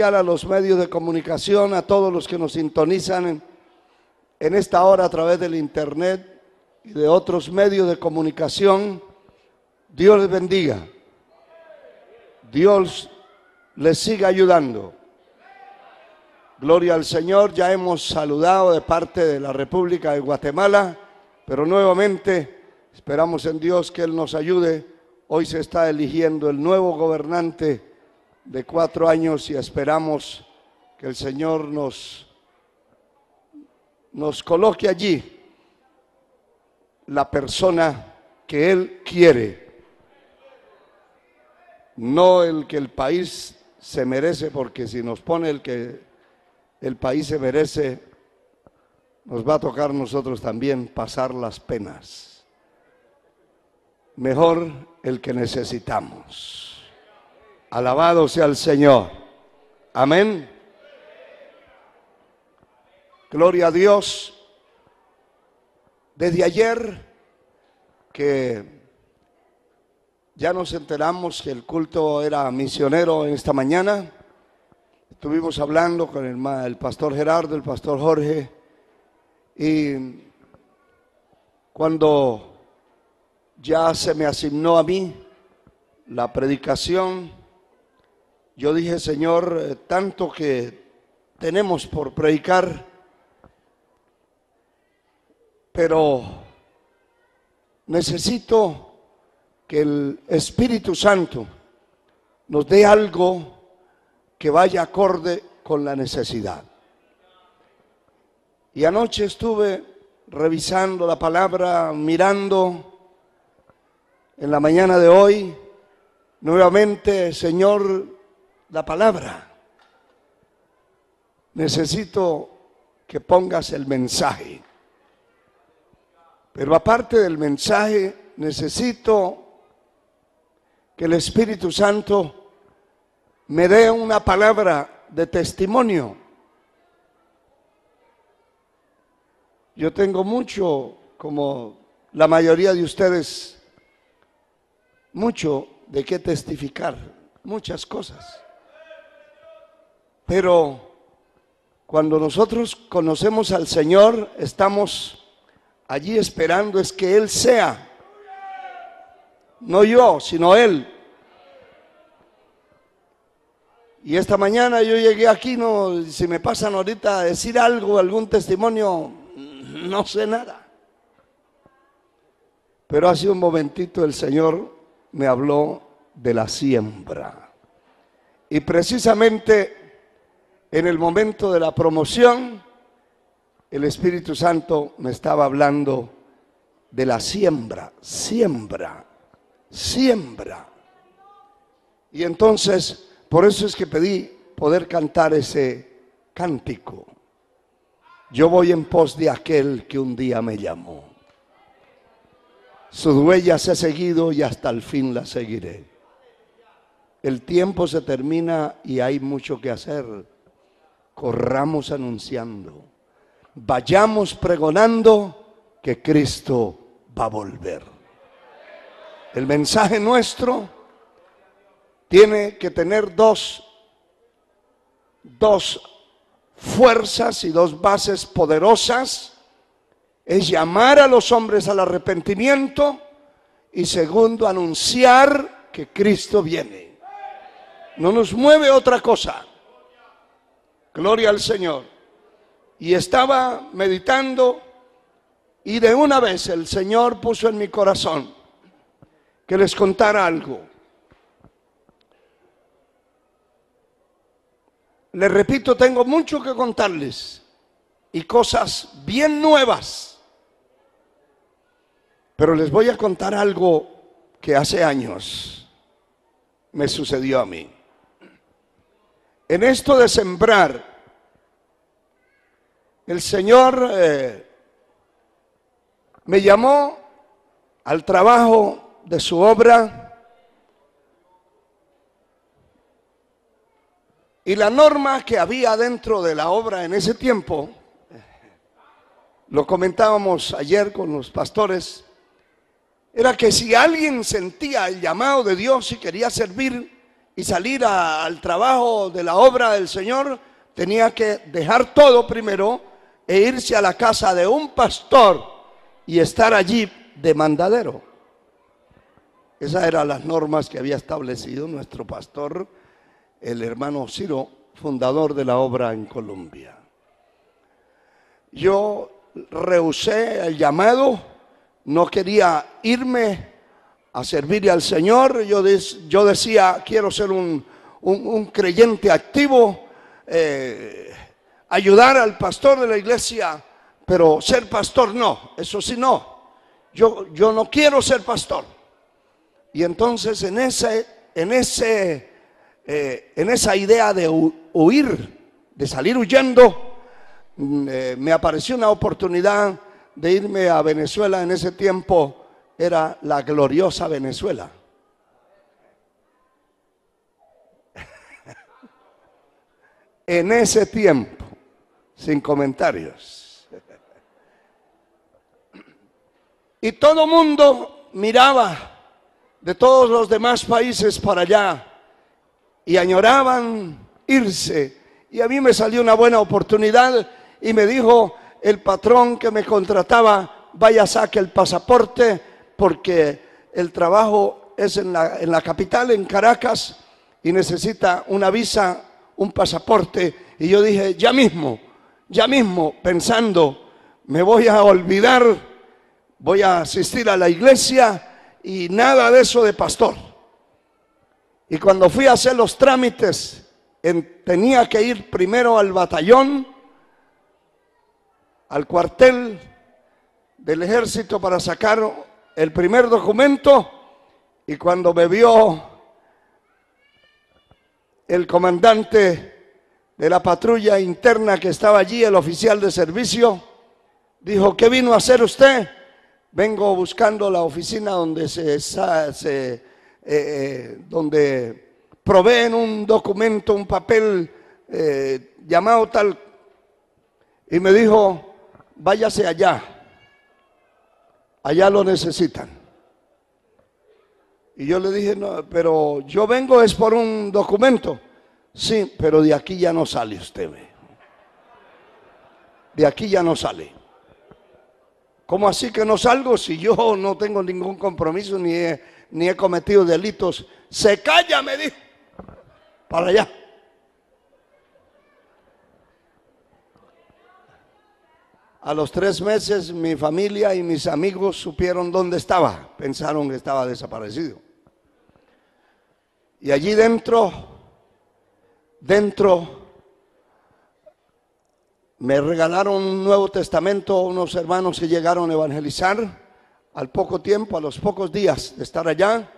A los medios de comunicación, a todos los que nos sintonizan en esta hora a través del internet y de otros medios de comunicación. Dios les bendiga. Dios les siga ayudando. Gloria al Señor. Ya hemos saludado de parte de la República de Guatemala, pero nuevamente esperamos en Dios que Él nos ayude. Hoy se está eligiendo el nuevo gobernante de 4 años y esperamos que el Señor nos coloque allí la persona que Él quiere, no el que el país se merece, porque si nos pone el que el país se merece, nos va a tocar nosotros también pasar las penas. Mejor el que necesitamos. Alabado sea el Señor. Amén. Gloria a Dios. Desde ayer que ya nos enteramos que el culto era misionero en esta mañana, estuvimos hablando con el pastor Gerardo, el pastor Jorge, y cuando ya se me asignó a mí la predicación, yo dije: Señor, tanto que tenemos por predicar, pero necesito que el Espíritu Santo nos dé algo que vaya acorde con la necesidad. Y anoche estuve revisando la palabra, mirando en la mañana de hoy, nuevamente: Señor, la palabra, necesito que pongas el mensaje, pero aparte del mensaje necesito que el Espíritu Santo me dé una palabra de testimonio. Yo tengo mucho, como la mayoría de ustedes, mucho de qué testificar, muchas cosas. Pero cuando nosotros conocemos al Señor, estamos allí esperando es que Él sea, no yo, sino Él. Y esta mañana yo llegué aquí, no, si me pasan ahorita a decir algo, algún testimonio, no sé nada. Pero hace un momentito el Señor me habló de la siembra. Y precisamente en el momento de la promoción, el Espíritu Santo me estaba hablando de la siembra, siembra. Y entonces, por eso es que pedí poder cantar ese cántico. Yo voy en pos de aquel que un día me llamó. Sus huellas he seguido y hasta el fin las seguiré. El tiempo se termina y hay mucho que hacer. Corramos anunciando, vayamos pregonando que Cristo va a volver. El mensaje nuestro tiene que tener dos fuerzas y dos bases poderosas. Es llamar a los hombres al arrepentimiento y segundo, anunciar que Cristo viene. No nos mueve otra cosa. Gloria al Señor. Y estaba meditando y de una vez el Señor puso en mi corazón que les contara algo. Les repito, tengo mucho que contarles y cosas bien nuevas. Pero les voy a contar algo que hace años me sucedió a mí. En esto de sembrar, el Señor me llamó al trabajo de su obra y la norma que había dentro de la obra en ese tiempo, lo comentábamos ayer con los pastores, era que si alguien sentía el llamado de Dios y quería servir, y salir al trabajo de la obra del Señor, tenía que dejar todo primero e irse a la casa de un pastor y estar allí de mandadero. Esas eran las normas que había establecido nuestro pastor, el hermano Ciro, fundador de la obra en Colombia. Yo rehusé el llamado, no quería irme a servirle al Señor. Yo decía, quiero ser un creyente activo, ayudar al pastor de la iglesia, pero ser pastor no, eso sí no. Yo no quiero ser pastor. Y entonces en esa idea de huir, de salir huyendo, me apareció una oportunidad de irme a Venezuela. En ese tiempo era la gloriosa Venezuela. En ese tiempo, sin comentarios. Y todo mundo miraba de todos los demás países para allá y añoraban irse. Y a mí me salió una buena oportunidad y me dijo el patrón que me contrataba, vaya, saque el pasaporte porque el trabajo es en la capital, en Caracas, y necesita una visa, un pasaporte. Y yo dije, ya mismo, pensando, me voy a olvidar, voy a asistir a la iglesia y nada de eso de pastor. Y cuando fui a hacer los trámites, tenía que ir primero al batallón, al cuartel del ejército para sacar el primer documento. Y cuando me vio el comandante de la patrulla interna que estaba allí, el oficial de servicio, dijo, ¿qué vino a hacer usted? Vengo buscando la oficina donde donde proveen un documento, un papel llamado tal. Y me dijo, váyase allá lo necesitan. Y yo le dije, no, pero yo vengo es por un documento. Sí, pero de aquí ya no sale usted, ve. De aquí ya no sale. ¿Cómo así que no salgo si yo no tengo ningún compromiso ni he cometido delitos? Se calla, me dijo. Para allá. A los 3 meses mi familia y mis amigos supieron dónde estaba. Pensaron que estaba desaparecido. Y allí dentro me regalaron un Nuevo Testamento unos hermanos que llegaron a evangelizar al poco tiempo, a los pocos días de estar allá.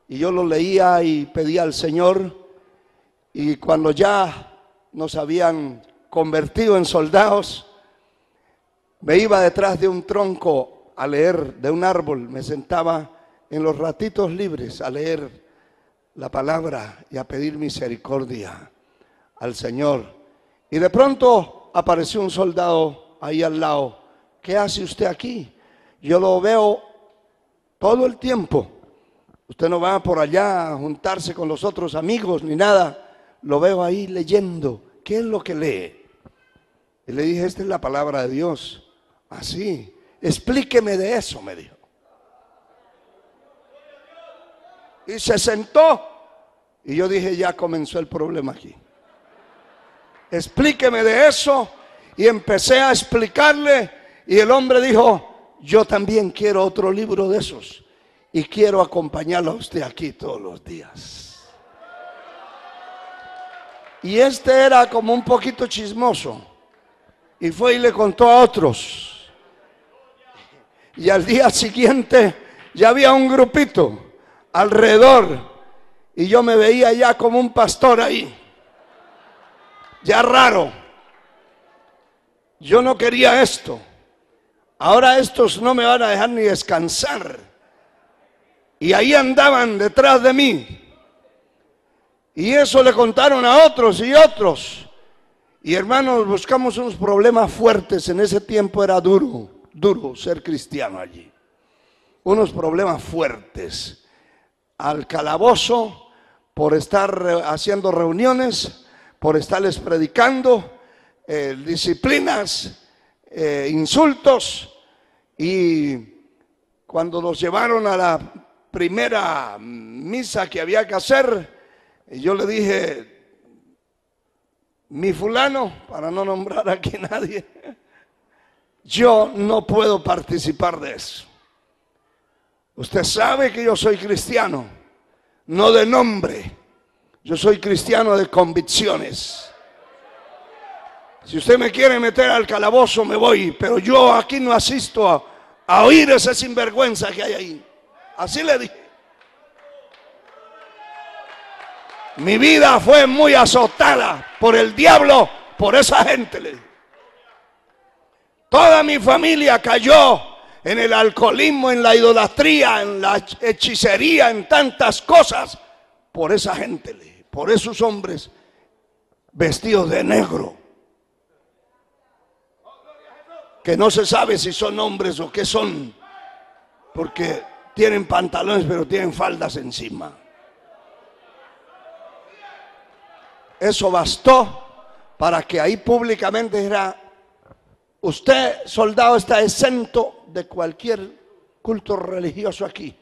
Y yo lo leía y pedía al Señor. Y cuando ya nos habían convertido en soldados, me iba detrás de un tronco a leer, de un árbol. Me sentaba en los ratitos libres a leer la palabra y a pedir misericordia al Señor. Y de pronto apareció un soldado ahí al lado. ¿Qué hace usted aquí? Yo lo veo todo el tiempo. Usted no va por allá a juntarse con los otros amigos ni nada. Lo veo ahí leyendo. ¿Qué es lo que lee? Y le dije, esta es la palabra de Dios. Así, explíqueme de eso, me dijo. Y se sentó. Y yo dije, ya comenzó el problema aquí. Explíqueme de eso. Y empecé a explicarle. Y el hombre dijo, yo también quiero otro libro de esos. Y quiero acompañarlo a usted aquí todos los días. Y este era como un poquito chismoso. Y fue y le contó a otros. Y al día siguiente ya había un grupito alrededor. Y yo me veía ya como un pastor ahí. Ya raro. Yo no quería esto. Ahora estos no me van a dejar ni descansar. Y ahí andaban detrás de mí. Y eso le contaron a otros y otros. Y hermanos, buscamos unos problemas fuertes. En ese tiempo era duro ser cristiano allí. Unos problemas fuertes. Al calabozo por estar haciendo reuniones, por estarles predicando, disciplinas, insultos. Y cuando los llevaron a la primera misa que había que hacer, yo le dije, mi fulano, para no nombrar aquí a nadie, yo no puedo participar de eso. Usted sabe que yo soy cristiano, no de nombre. Yo soy cristiano de convicciones. Si usted me quiere meter al calabozo, me voy, pero yo aquí no asisto a oír ese sinvergüenza que hay ahí. Así le dije. Mi vida fue muy azotada por el diablo, por esa gente, le dije. Toda mi familia cayó en el alcoholismo, en la idolatría, en la hechicería, en tantas cosas, por esa gente, le dije, por esos hombres vestidos de negro, que no se sabe si son hombres o qué son, porque tienen pantalones pero tienen faldas encima. Eso bastó para que ahí públicamente dijera: usted, soldado, está exento de cualquier culto religioso aquí.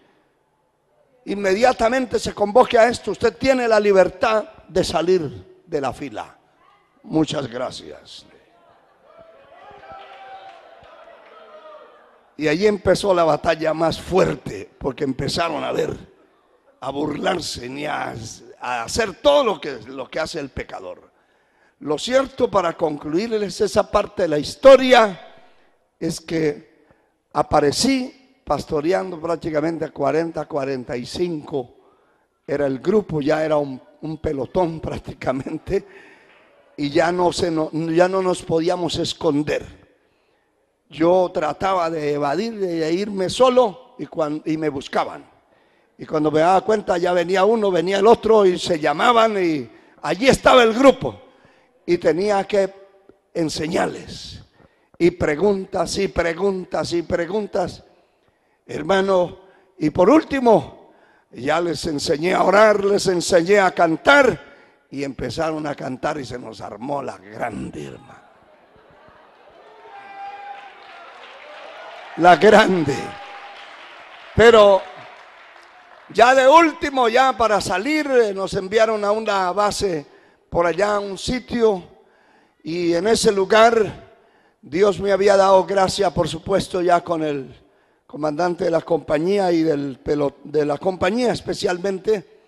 Inmediatamente se convoque a esto. Usted tiene la libertad de salir de la fila. Muchas gracias. Y allí empezó la batalla más fuerte, porque empezaron a burlarse y a hacer todo lo que hace el pecador. Lo cierto, para concluirles esa parte de la historia, es que aparecí pastoreando prácticamente a 40, 45. Era el grupo, ya era un pelotón prácticamente, y ya no nos podíamos esconder. Yo trataba de evadir, de irme solo, y me buscaban. Y cuando me daba cuenta, ya venía uno, venía el otro, y se llamaban, y allí estaba el grupo. Y tenía que enseñarles. Y preguntas, y preguntas, y preguntas. Hermano, y por último, ya les enseñé a orar, les enseñé a cantar. Y empezaron a cantar y se nos armó la grande, hermano. La grande. Pero ya de último, ya para salir, nos enviaron a una base por allá, a un sitio, y en ese lugar Dios me había dado gracia, por supuesto, ya con el comandante de la compañía y de la compañía especialmente,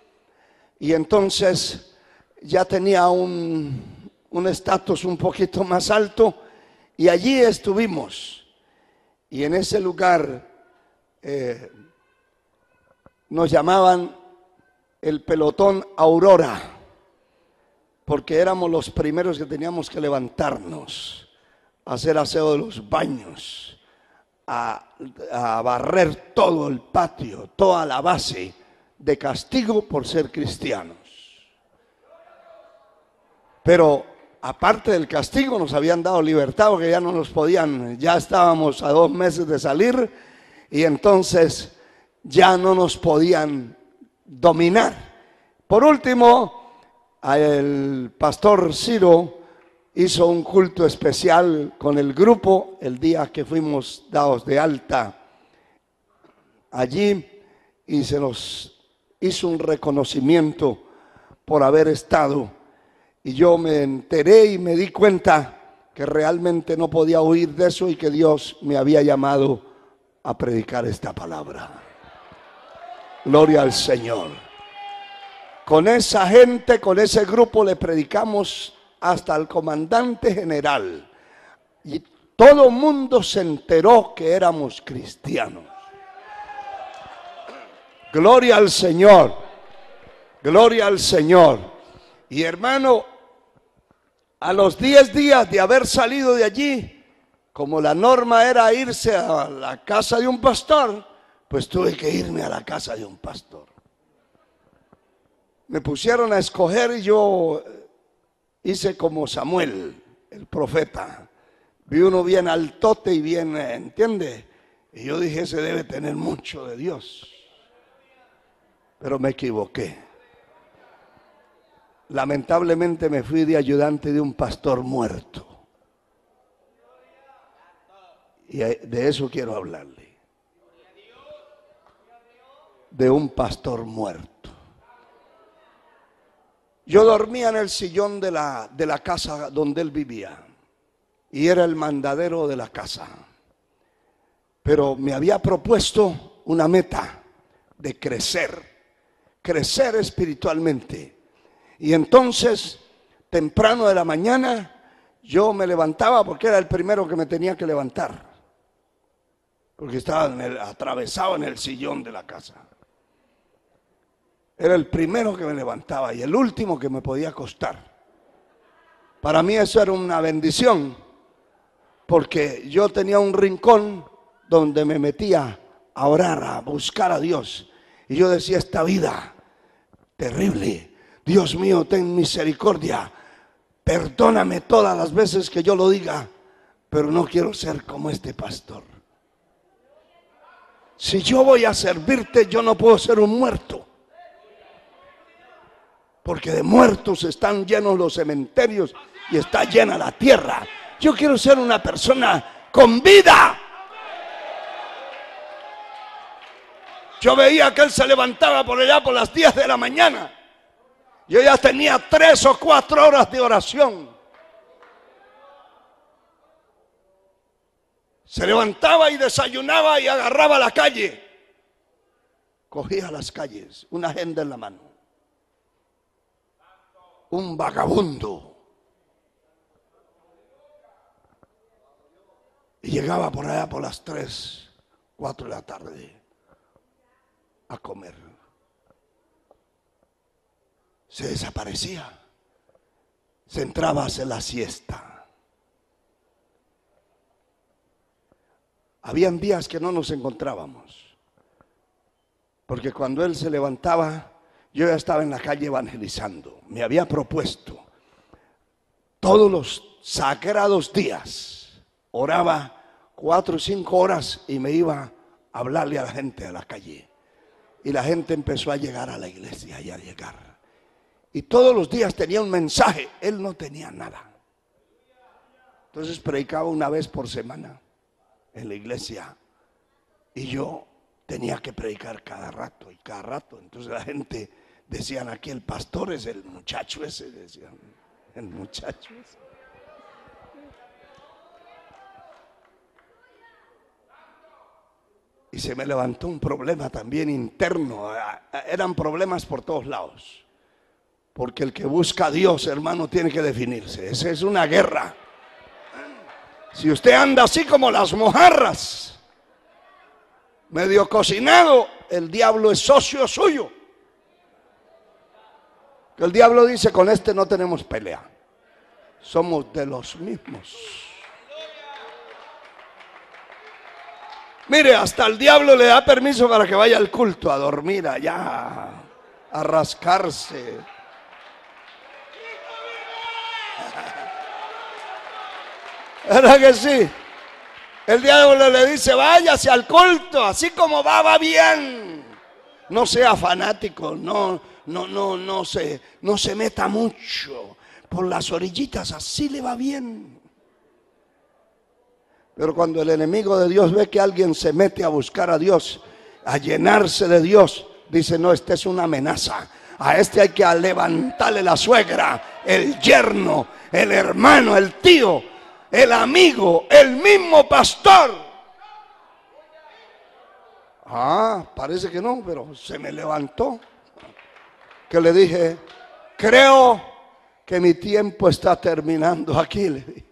y entonces ya tenía un estatus un poquito más alto, y allí estuvimos. Y en ese lugar nos llamaban el pelotón Aurora, porque éramos los primeros que teníamos que levantarnos, a hacer aseo de los baños, a barrer todo el patio, toda la base, de castigo por ser cristianos. Pero aparte del castigo, nos habían dado libertad, porque ya no nos podían, ya estábamos a 2 meses de salir, y entonces ya no nos podían dominar. Por último, el pastor Ciro hizo un culto especial con el grupo el día que fuimos dados de alta allí, y se nos hizo un reconocimiento por haber estado. Y yo me enteré y me di cuenta que realmente no podía huir de eso, y que Dios me había llamado a predicar esta palabra. Gloria al Señor. Con esa gente, con ese grupo, le predicamos hasta al comandante general. Y todo el mundo se enteró que éramos cristianos. Gloria al Señor. Gloria al Señor. Y hermano, a los 10 días de haber salido de allí, como la norma era irse a la casa de un pastor, pues tuve que irme a la casa de un pastor. Me pusieron a escoger y yo hice como Samuel, el profeta. Vi uno bien altote y bien, ¿entiende? Y yo dije, ese debe tener mucho de Dios. Pero me equivoqué. lamentablemente me fui de ayudante de un pastor muerto. Y de eso quiero hablarle. De un pastor muerto. Yo dormía en el sillón de la casa donde él vivía. Y era el mandadero de la casa. Pero me había propuesto una meta de crecer espiritualmente. Y entonces, temprano de la mañana, yo me levantaba porque era el primero que me tenía que levantar. Porque estaba atravesado en el sillón de la casa. Era el primero que me levantaba y el último que me podía acostar. Para mí eso era una bendición, porque yo tenía un rincón donde me metía a orar, a buscar a Dios. Y yo decía, esta vida terrible, Dios mío, ten misericordia, perdóname todas las veces que yo lo diga, pero no quiero ser como este pastor. Si yo voy a servirte, yo no puedo ser un muerto. Porque de muertos están llenos los cementerios y está llena la tierra. Yo quiero ser una persona con vida. Yo veía que él se levantaba por allá por las 10 de la mañana. Yo ya tenía 3 o 4 horas de oración. Se levantaba y desayunaba y agarraba la calle. Cogía las calles, una agenda en la mano. Un vagabundo. Y llegaba por allá por las 3, 4 de la tarde a comer. Se desaparecía. Se entraba a hacer la siesta. Habían días que no nos encontrábamos. Porque cuando él se levantaba, yo ya estaba en la calle evangelizando. Me había propuesto todos los sagrados días, oraba 4 o 5 horas y me iba a hablarle a la gente a la calle. Y la gente empezó a llegar a la iglesia y a llegar. Y todos los días tenía un mensaje. Él no tenía nada. Entonces predicaba una vez por semana en la iglesia. Y yo tenía que predicar cada rato y cada rato. Entonces la gente decían, aquí el pastor es el muchacho ese, decían, el muchacho ese. Y se me levantó un problema también interno. Eran problemas por todos lados. Porque el que busca a Dios, hermano, tiene que definirse. Esa es una guerra. Si usted anda así como las mojarras, medio cocinado, el diablo es socio suyo. Que el diablo dice, con este no tenemos pelea. Somos de los mismos. Mire, hasta el diablo le da permiso para que vaya al culto, a dormir allá, a rascarse. ¿Verdad que sí? El diablo le dice, váyase al culto, así como va bien. No sea fanático, no se meta mucho. Por las orillitas, así le va bien. Pero cuando el enemigo de Dios ve que alguien se mete a buscar a Dios, a llenarse de Dios, dice, no, esta es una amenaza. A este hay que levantarle la suegra, el yerno, el hermano, el tío, el amigo, el mismo pastor. Parece que no, pero se me levantó. Que le dije, creo que mi tiempo está terminando aquí, le dije.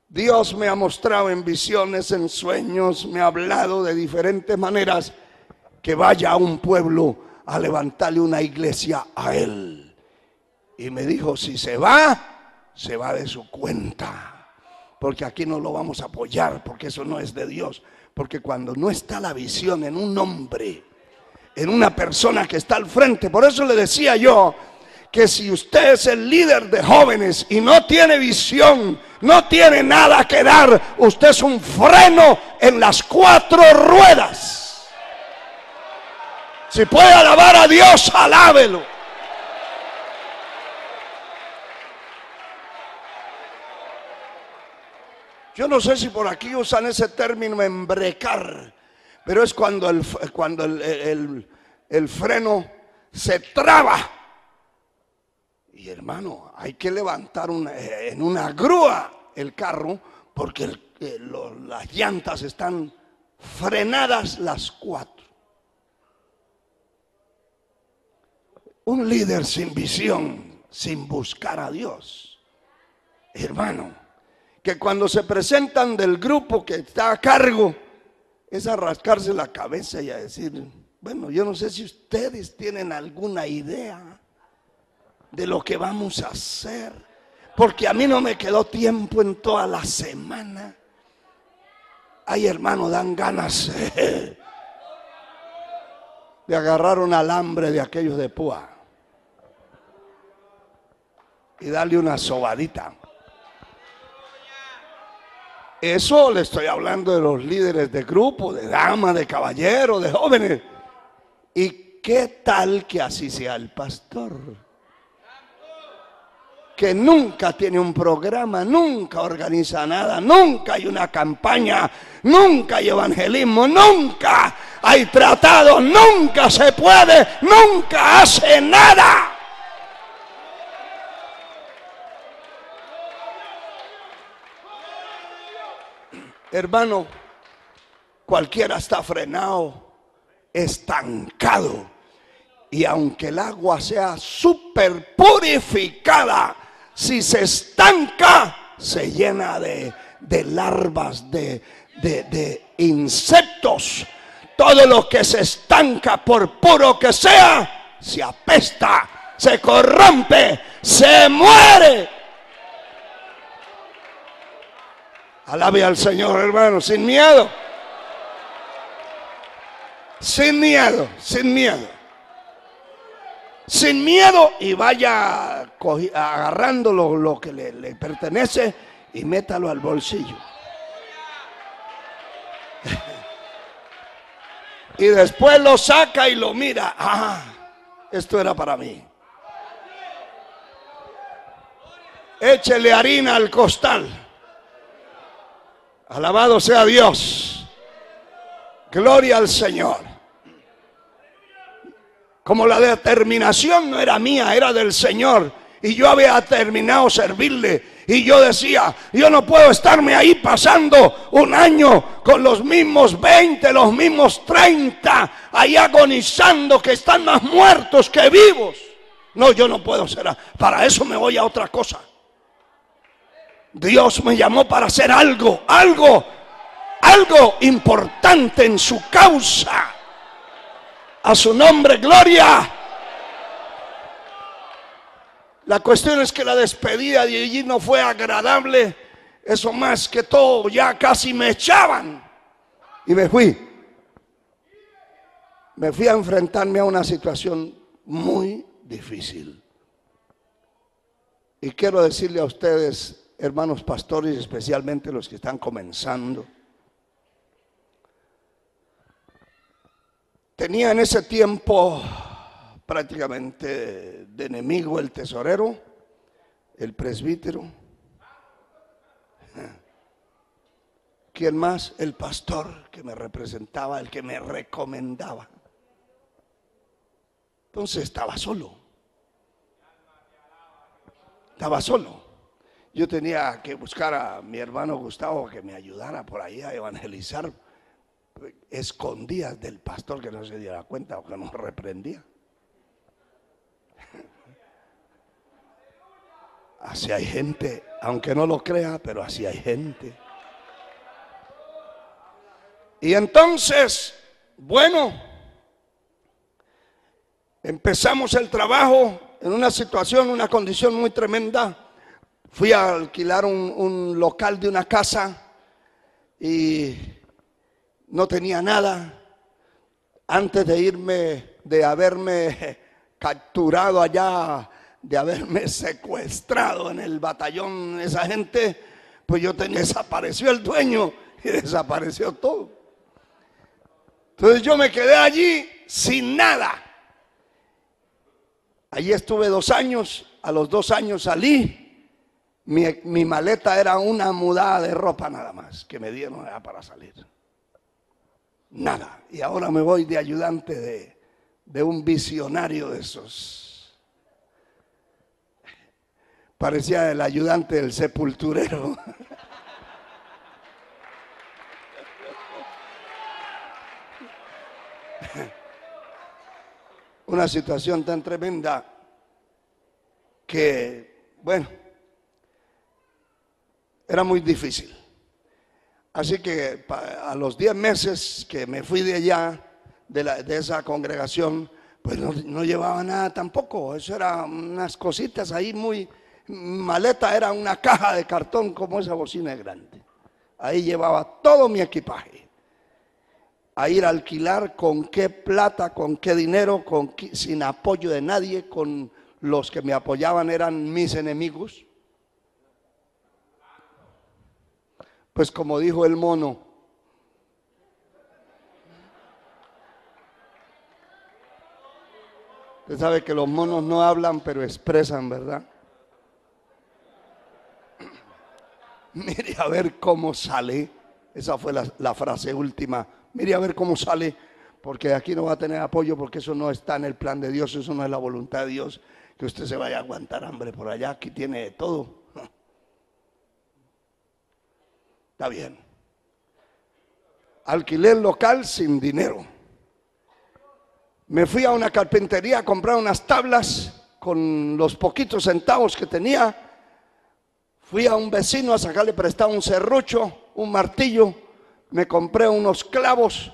Dios me ha mostrado en visiones, en sueños, me ha hablado de diferentes maneras que vaya a un pueblo a levantarle una iglesia a él. Y me dijo, si se va de su cuenta. Porque aquí no lo vamos a apoyar, porque eso no es de Dios. Porque cuando no está la visión en un hombre, en una persona que está al frente, por eso le decía yo, que si usted es el líder de jóvenes y no tiene visión, no tiene nada que dar, usted es un freno en las 4 ruedas. Si puede alabar a Dios, alábelo. Yo no sé si por aquí usan ese término embrecar, pero es cuando el freno se traba. Y hermano, hay que levantar en una grúa el carro porque las llantas están frenadas las cuatro. Un líder sin visión, sin buscar a Dios, hermano, que cuando se presentan del grupo que está a cargo, es a rascarse la cabeza y a decir, bueno, yo no sé si ustedes tienen alguna idea de lo que vamos a hacer, porque a mí no me quedó tiempo en toda la semana. Ay, hermano, dan ganas de agarrar un alambre de aquellos de púa y darle una sobadita. Eso le estoy hablando de los líderes de grupo, de damas, de caballeros, de jóvenes. ¿Y qué tal que así sea el pastor? Que nunca tiene un programa, nunca organiza nada, nunca hay una campaña, nunca hay evangelismo, nunca hay tratado, nunca se puede, nunca hace nada. Hermano, cualquiera está frenado, estancado. Y aunque el agua sea súper purificada, si se estanca, se llena de larvas, de insectos. Todo lo que se estanca, por puro que sea, se apesta, se corrompe, se muere. Alabe al Señor, hermano, sin miedo. Sin miedo, sin miedo. Sin miedo, y vaya agarrando lo que le pertenece y métalo al bolsillo. Y después lo saca y lo mira. Ah, esto era para mí. Échele harina al costal. Alabado sea Dios. Gloria al Señor. Como la determinación no era mía, era del Señor. Y yo había terminado servirle. Y yo decía, yo no puedo estarme ahí pasando un año con los mismos 20, los mismos 30, ahí agonizando, que están más muertos que vivos. No, yo no puedo ser. Para eso me voy a otra cosa. Dios me llamó para hacer algo importante en su causa. A su nombre, gloria. La cuestión es que la despedida de allí no fue agradable. Eso más que todo, ya casi me echaban. Y me fui. Me fui a enfrentarme a una situación muy difícil. Y quiero decirle a ustedes, hermanos pastores, especialmente los que están comenzando, tenía en ese tiempo prácticamente de enemigo el tesorero, el presbítero. ¿Quién más? El pastor que me representaba, el que me recomendaba. Entonces estaba solo. Estaba solo. Yo tenía que buscar a mi hermano Gustavo que me ayudara por ahí a evangelizar, escondidas del pastor, que no se diera cuenta o que nos reprendía. Así hay gente, aunque no lo crea, pero así hay gente. Y entonces, bueno, empezamos el trabajo en una situación, una condición muy tremenda. Fui a alquilar un local de una casa y no tenía nada. Antes de irme, de haberme capturado allá, de haberme secuestrado en el batallón, esa gente, pues desapareció el dueño y desapareció todo. Entonces yo me quedé allí sin nada. Allí estuve 2 años, a los 2 años salí Mi maleta era una mudada de ropa nada más que me dieron allá para salir. Nada. Y ahora me voy de ayudante de un visionario de esos. Parecía el ayudante del sepulturero. Una situación tan tremenda que, bueno, era muy difícil. Así que a los 10 meses que me fui de allá, de esa congregación, pues no llevaba nada tampoco. Eso eran unas cositas ahí muy... Maleta era una caja de cartón como esa bocina grande. Ahí llevaba todo mi equipaje. A ir a alquilar, con qué plata, con qué dinero, sin apoyo de nadie, con los que me apoyaban eran mis enemigos. Pues como dijo el mono, usted sabe que los monos no hablan pero expresan, ¿verdad? Mire a ver cómo sale. Esa fue la frase última. Mire a ver cómo sale, porque aquí no va a tener apoyo, porque eso no está en el plan de Dios, eso no es la voluntad de Dios, que usted se vaya a aguantar hambre por allá, aquí tiene todo. Está bien. Alquilé el local sin dinero. Me fui a una carpintería a comprar unas tablas con los poquitos centavos que tenía. Fui a un vecino a sacarle prestado un serrucho, un martillo, me compré unos clavos,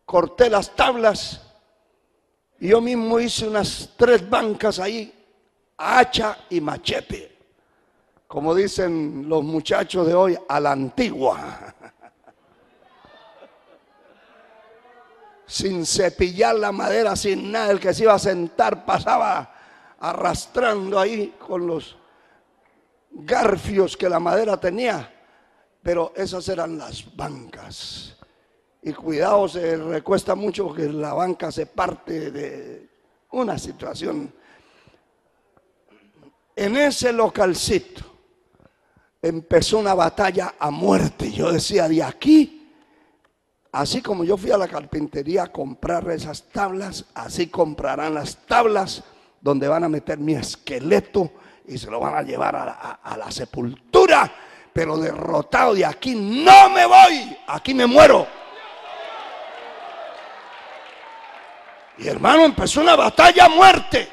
corté las tablas y yo mismo hice unas 3 bancas ahí, hacha y machete. Como dicen los muchachos de hoy, a la antigua. Sin cepillar la madera, sin nada. El que se iba a sentar pasaba arrastrando ahí con los garfios que la madera tenía. Pero esas eran las bancas. Y cuidado, se recuesta mucho porque la banca se parte de una situación. En ese localcito empezó una batalla a muerte. Yo decía, de aquí, así como yo fui a la carpintería a comprar esas tablas, así comprarán las tablas donde van a meter mi esqueleto y se lo van a llevar a la sepultura. Pero derrotado, de aquí no me voy, aquí me muero. Y hermano, empezó una batalla a muerte.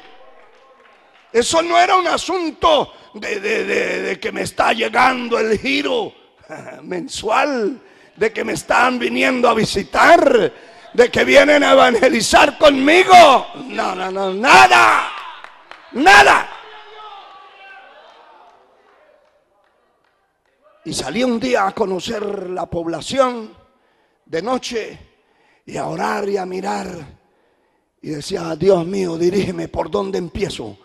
Eso no era un asunto de que me está llegando el giro mensual, de que me están viniendo a visitar, de que vienen a evangelizar conmigo. No, nada. Y salí un día a conocer la población de noche y a orar y a mirar. Y decía, Dios mío, dirígeme por dónde empiezo.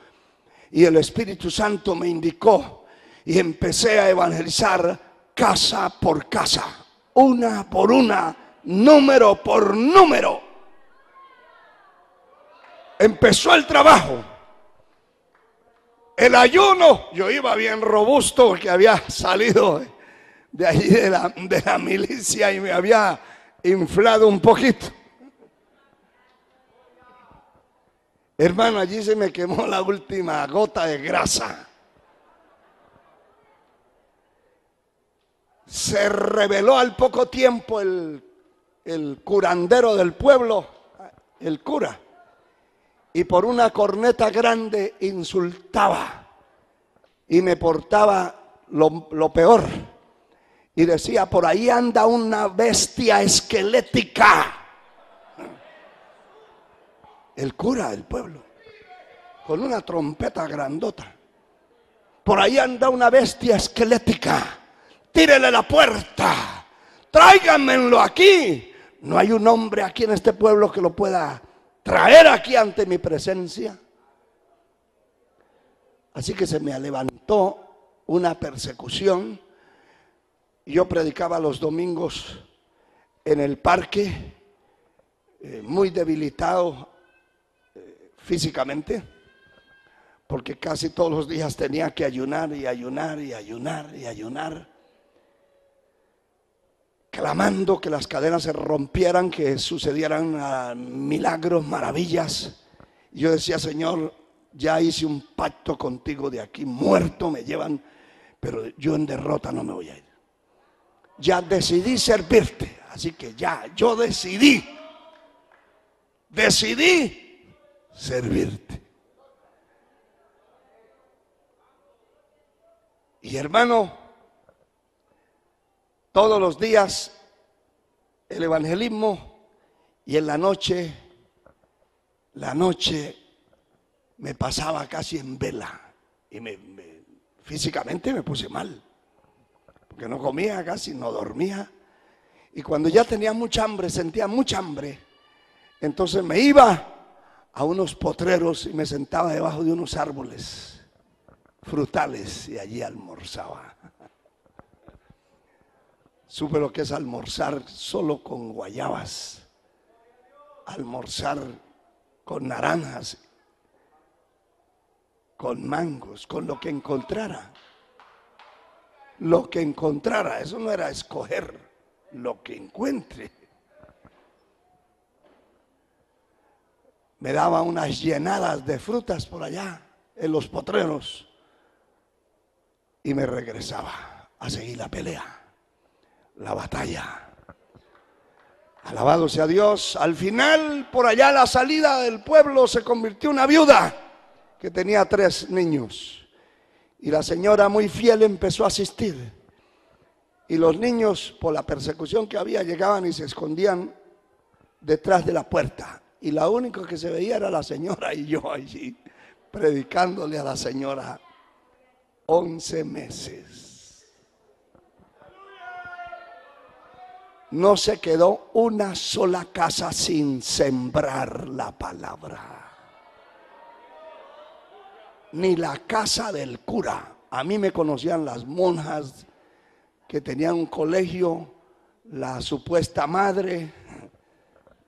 Y el Espíritu Santo me indicó y empecé a evangelizar casa por casa, una por una, número por número. Empezó el trabajo. El ayuno, yo iba bien robusto porque había salido de allí de la milicia y me había inflado un poquito. Hermano, allí se me quemó la última gota de grasa. Se reveló al poco tiempo el curandero del pueblo, el cura. Y por una corneta grande insultaba y me portaba lo peor. Y decía, por ahí anda una bestia esquelética. El cura del pueblo, con una trompeta grandota. Por ahí anda una bestia esquelética. Tírele la puerta. Tráiganmelo aquí. No hay un hombre aquí en este pueblo que lo pueda traer aquí ante mi presencia. Así que se me levantó una persecución. Yo predicaba los domingos en el parque, muy debilitado físicamente, porque casi todos los días tenía que ayunar y ayunar y ayunar y ayunar, clamando que las cadenas se rompieran, que sucedieran milagros, maravillas. Y yo decía: Señor, ya hice un pacto contigo, de aquí muerto me llevan, pero yo en derrota no me voy a ir. Ya decidí servirte, así que ya, yo decidí servirte. Y hermano, todos los días el evangelismo, y en la noche me pasaba casi en vela, y físicamente me puse mal, porque no comía casi, no dormía, y cuando ya tenía mucha hambre, sentía mucha hambre, entonces me iba a unos potreros y me sentaba debajo de unos árboles frutales y allí almorzaba. Supe lo que es almorzar solo con guayabas, almorzar con naranjas, con mangos, con lo que encontrara. Lo que encontrara, eso no era escoger, lo que encuentre. Me daba unas llenadas de frutas por allá en los potreros y me regresaba a seguir la pelea, la batalla. Alabado sea Dios. Al final, por allá a la salida del pueblo, se convirtió en una viuda que tenía 3 niños, y la señora, muy fiel, empezó a asistir, y los niños, por la persecución que había, llegaban y se escondían detrás de la puerta, y la única que se veía era la señora y yo allí predicándole a la señora 11 meses. No se quedó una sola casa sin sembrar la palabra, ni la casa del cura. A mí me conocían las monjas que tenían un colegio, la supuesta madre,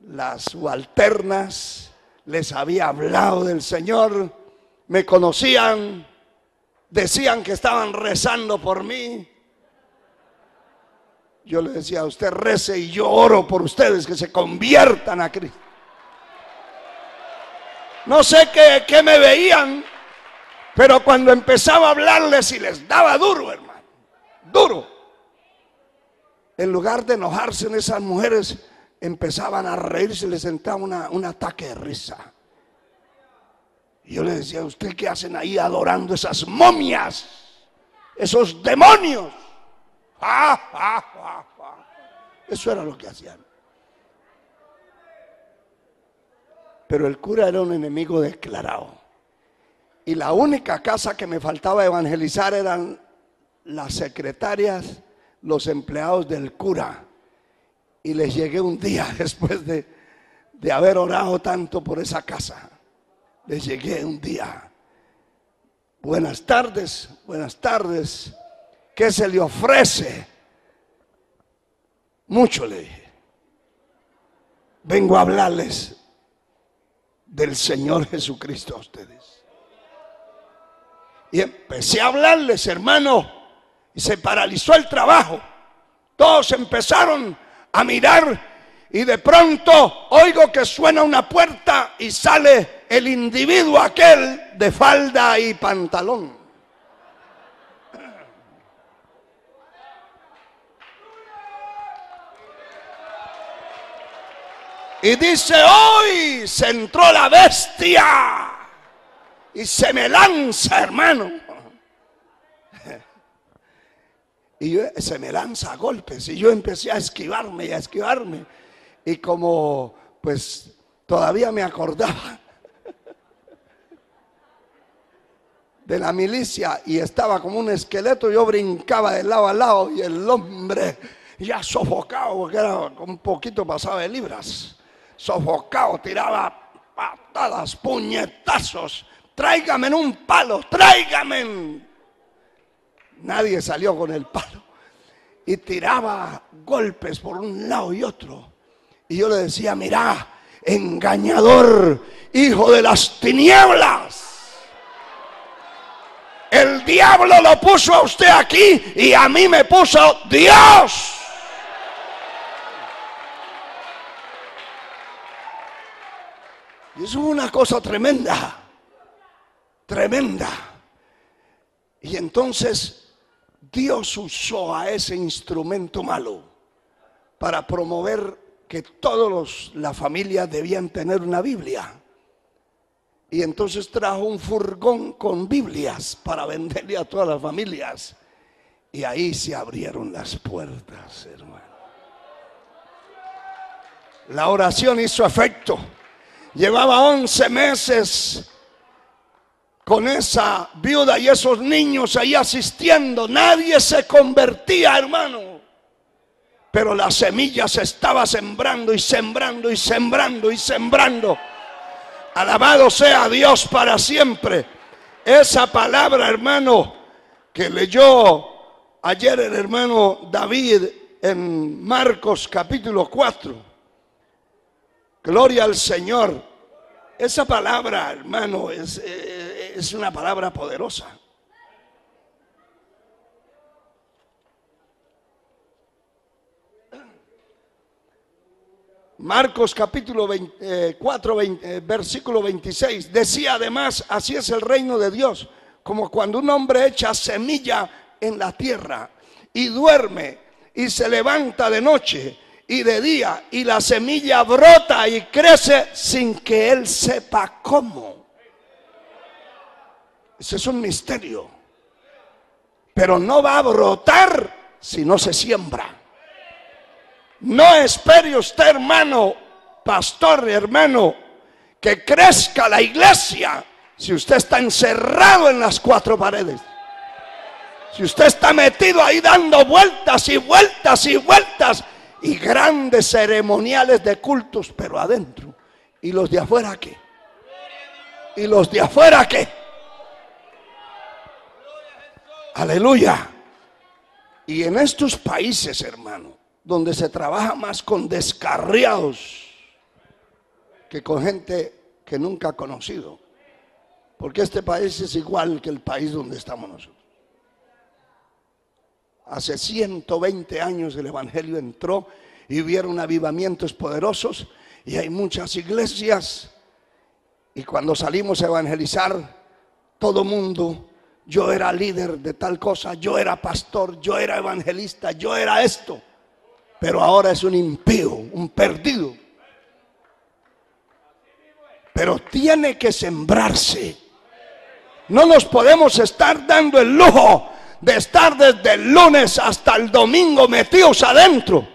las subalternas, les había hablado del Señor, me conocían, decían que estaban rezando por mí. Yo le decía: usted rece y yo oro por ustedes, que se conviertan a Cristo. No sé qué me veían, pero cuando empezaba a hablarles y les daba duro, hermano, duro, en lugar de enojarse en esas mujeres, empezaban a reírse, les entraba un ataque de risa. Y yo les decía: ¿usted qué hacen ahí adorando esas momias, esos demonios? Eso era lo que hacían. Pero el cura era un enemigo declarado, y la única casa que me faltaba evangelizar eran las secretarias, los empleados del cura. Y les llegué un día, después de haber orado tanto por esa casa, les llegué un día: buenas tardes, ¿qué se le ofrece? Mucho, le dije. Vengo a hablarles del Señor Jesucristo a ustedes. Y empecé a hablarles, hermano, y se paralizó el trabajo. Todos empezaron a mirar, y de pronto oigo que suena una puerta y sale el individuo aquel de falda y pantalón. Y dice: hoy se entró la bestia. Y se me lanza, hermano. Y se me lanza a golpes. Y yo empecé a esquivarme y a esquivarme. Y como pues todavía me acordaba de la milicia y estaba como un esqueleto, yo brincaba de lado a lado, y el hombre ya sofocado, porque era un poquito pasado de libras, sofocado, tiraba patadas, puñetazos. Tráigame un palo, tráigame. Nadie salió con el palo, y tiraba golpes por un lado y otro. Y yo le decía: mira, engañador, hijo de las tinieblas, diablo lo puso a usted aquí y a mí me puso Dios. Y eso es una cosa tremenda, tremenda. Y entonces Dios usó a ese instrumento malo para promover que todos la familia debían tener una Biblia. Y entonces trajo un furgón con Biblias para venderle a todas las familias. Y ahí se abrieron las puertas, hermano. La oración hizo efecto. Llevaba 11 meses con esa viuda y esos niños ahí asistiendo. Nadie se convertía, hermano. Pero la semilla se estaba sembrando y sembrando y sembrando y sembrando. Alabado sea Dios para siempre. Esa palabra, hermano, que leyó ayer el hermano David en Marcos capítulo 4. Gloria al Señor. Esa palabra, hermano, es una palabra poderosa. Marcos capítulo 4, versículo 26. Decía además, así es el reino de Dios, como cuando un hombre echa semilla en la tierra y duerme y se levanta de noche y de día, y la semilla brota y crece sin que él sepa cómo. Ese es un misterio. Pero no va a brotar si no se siembra. No espere usted, hermano, pastor, hermano, que crezca la iglesia si usted está encerrado en las cuatro paredes. Si usted está metido ahí dando vueltas y vueltas y vueltas y grandes ceremoniales de cultos, pero adentro. ¿Y los de afuera qué? ¿Y los de afuera qué? Aleluya. Y en estos países, hermano, donde se trabaja más con descarriados que con gente que nunca ha conocido, porque este país es igual que el país donde estamos nosotros. Hace 120 años el evangelio entró y hubieron avivamientos poderosos y hay muchas iglesias, y cuando salimos a evangelizar, todo mundo, yo era líder de tal cosa, yo era pastor, yo era evangelista, yo era esto, pero ahora es un impío, un perdido. Pero tiene que sembrarse. No nos podemos estar dando el lujo de estar desde el lunes hasta el domingo metidos adentro.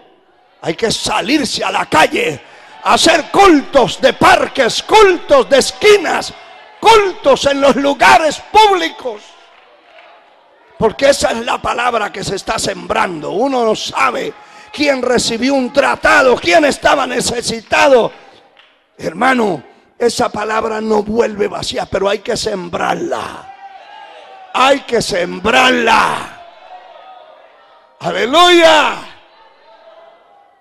Hay que salirse a la calle, hacer cultos de parques, cultos de esquinas, cultos en los lugares públicos. Porque esa es la palabra que se está sembrando. Uno no sabe quién recibió un tratado, quién estaba necesitado. Hermano, esa palabra no vuelve vacía, pero hay que sembrarla. Hay que sembrarla. Aleluya.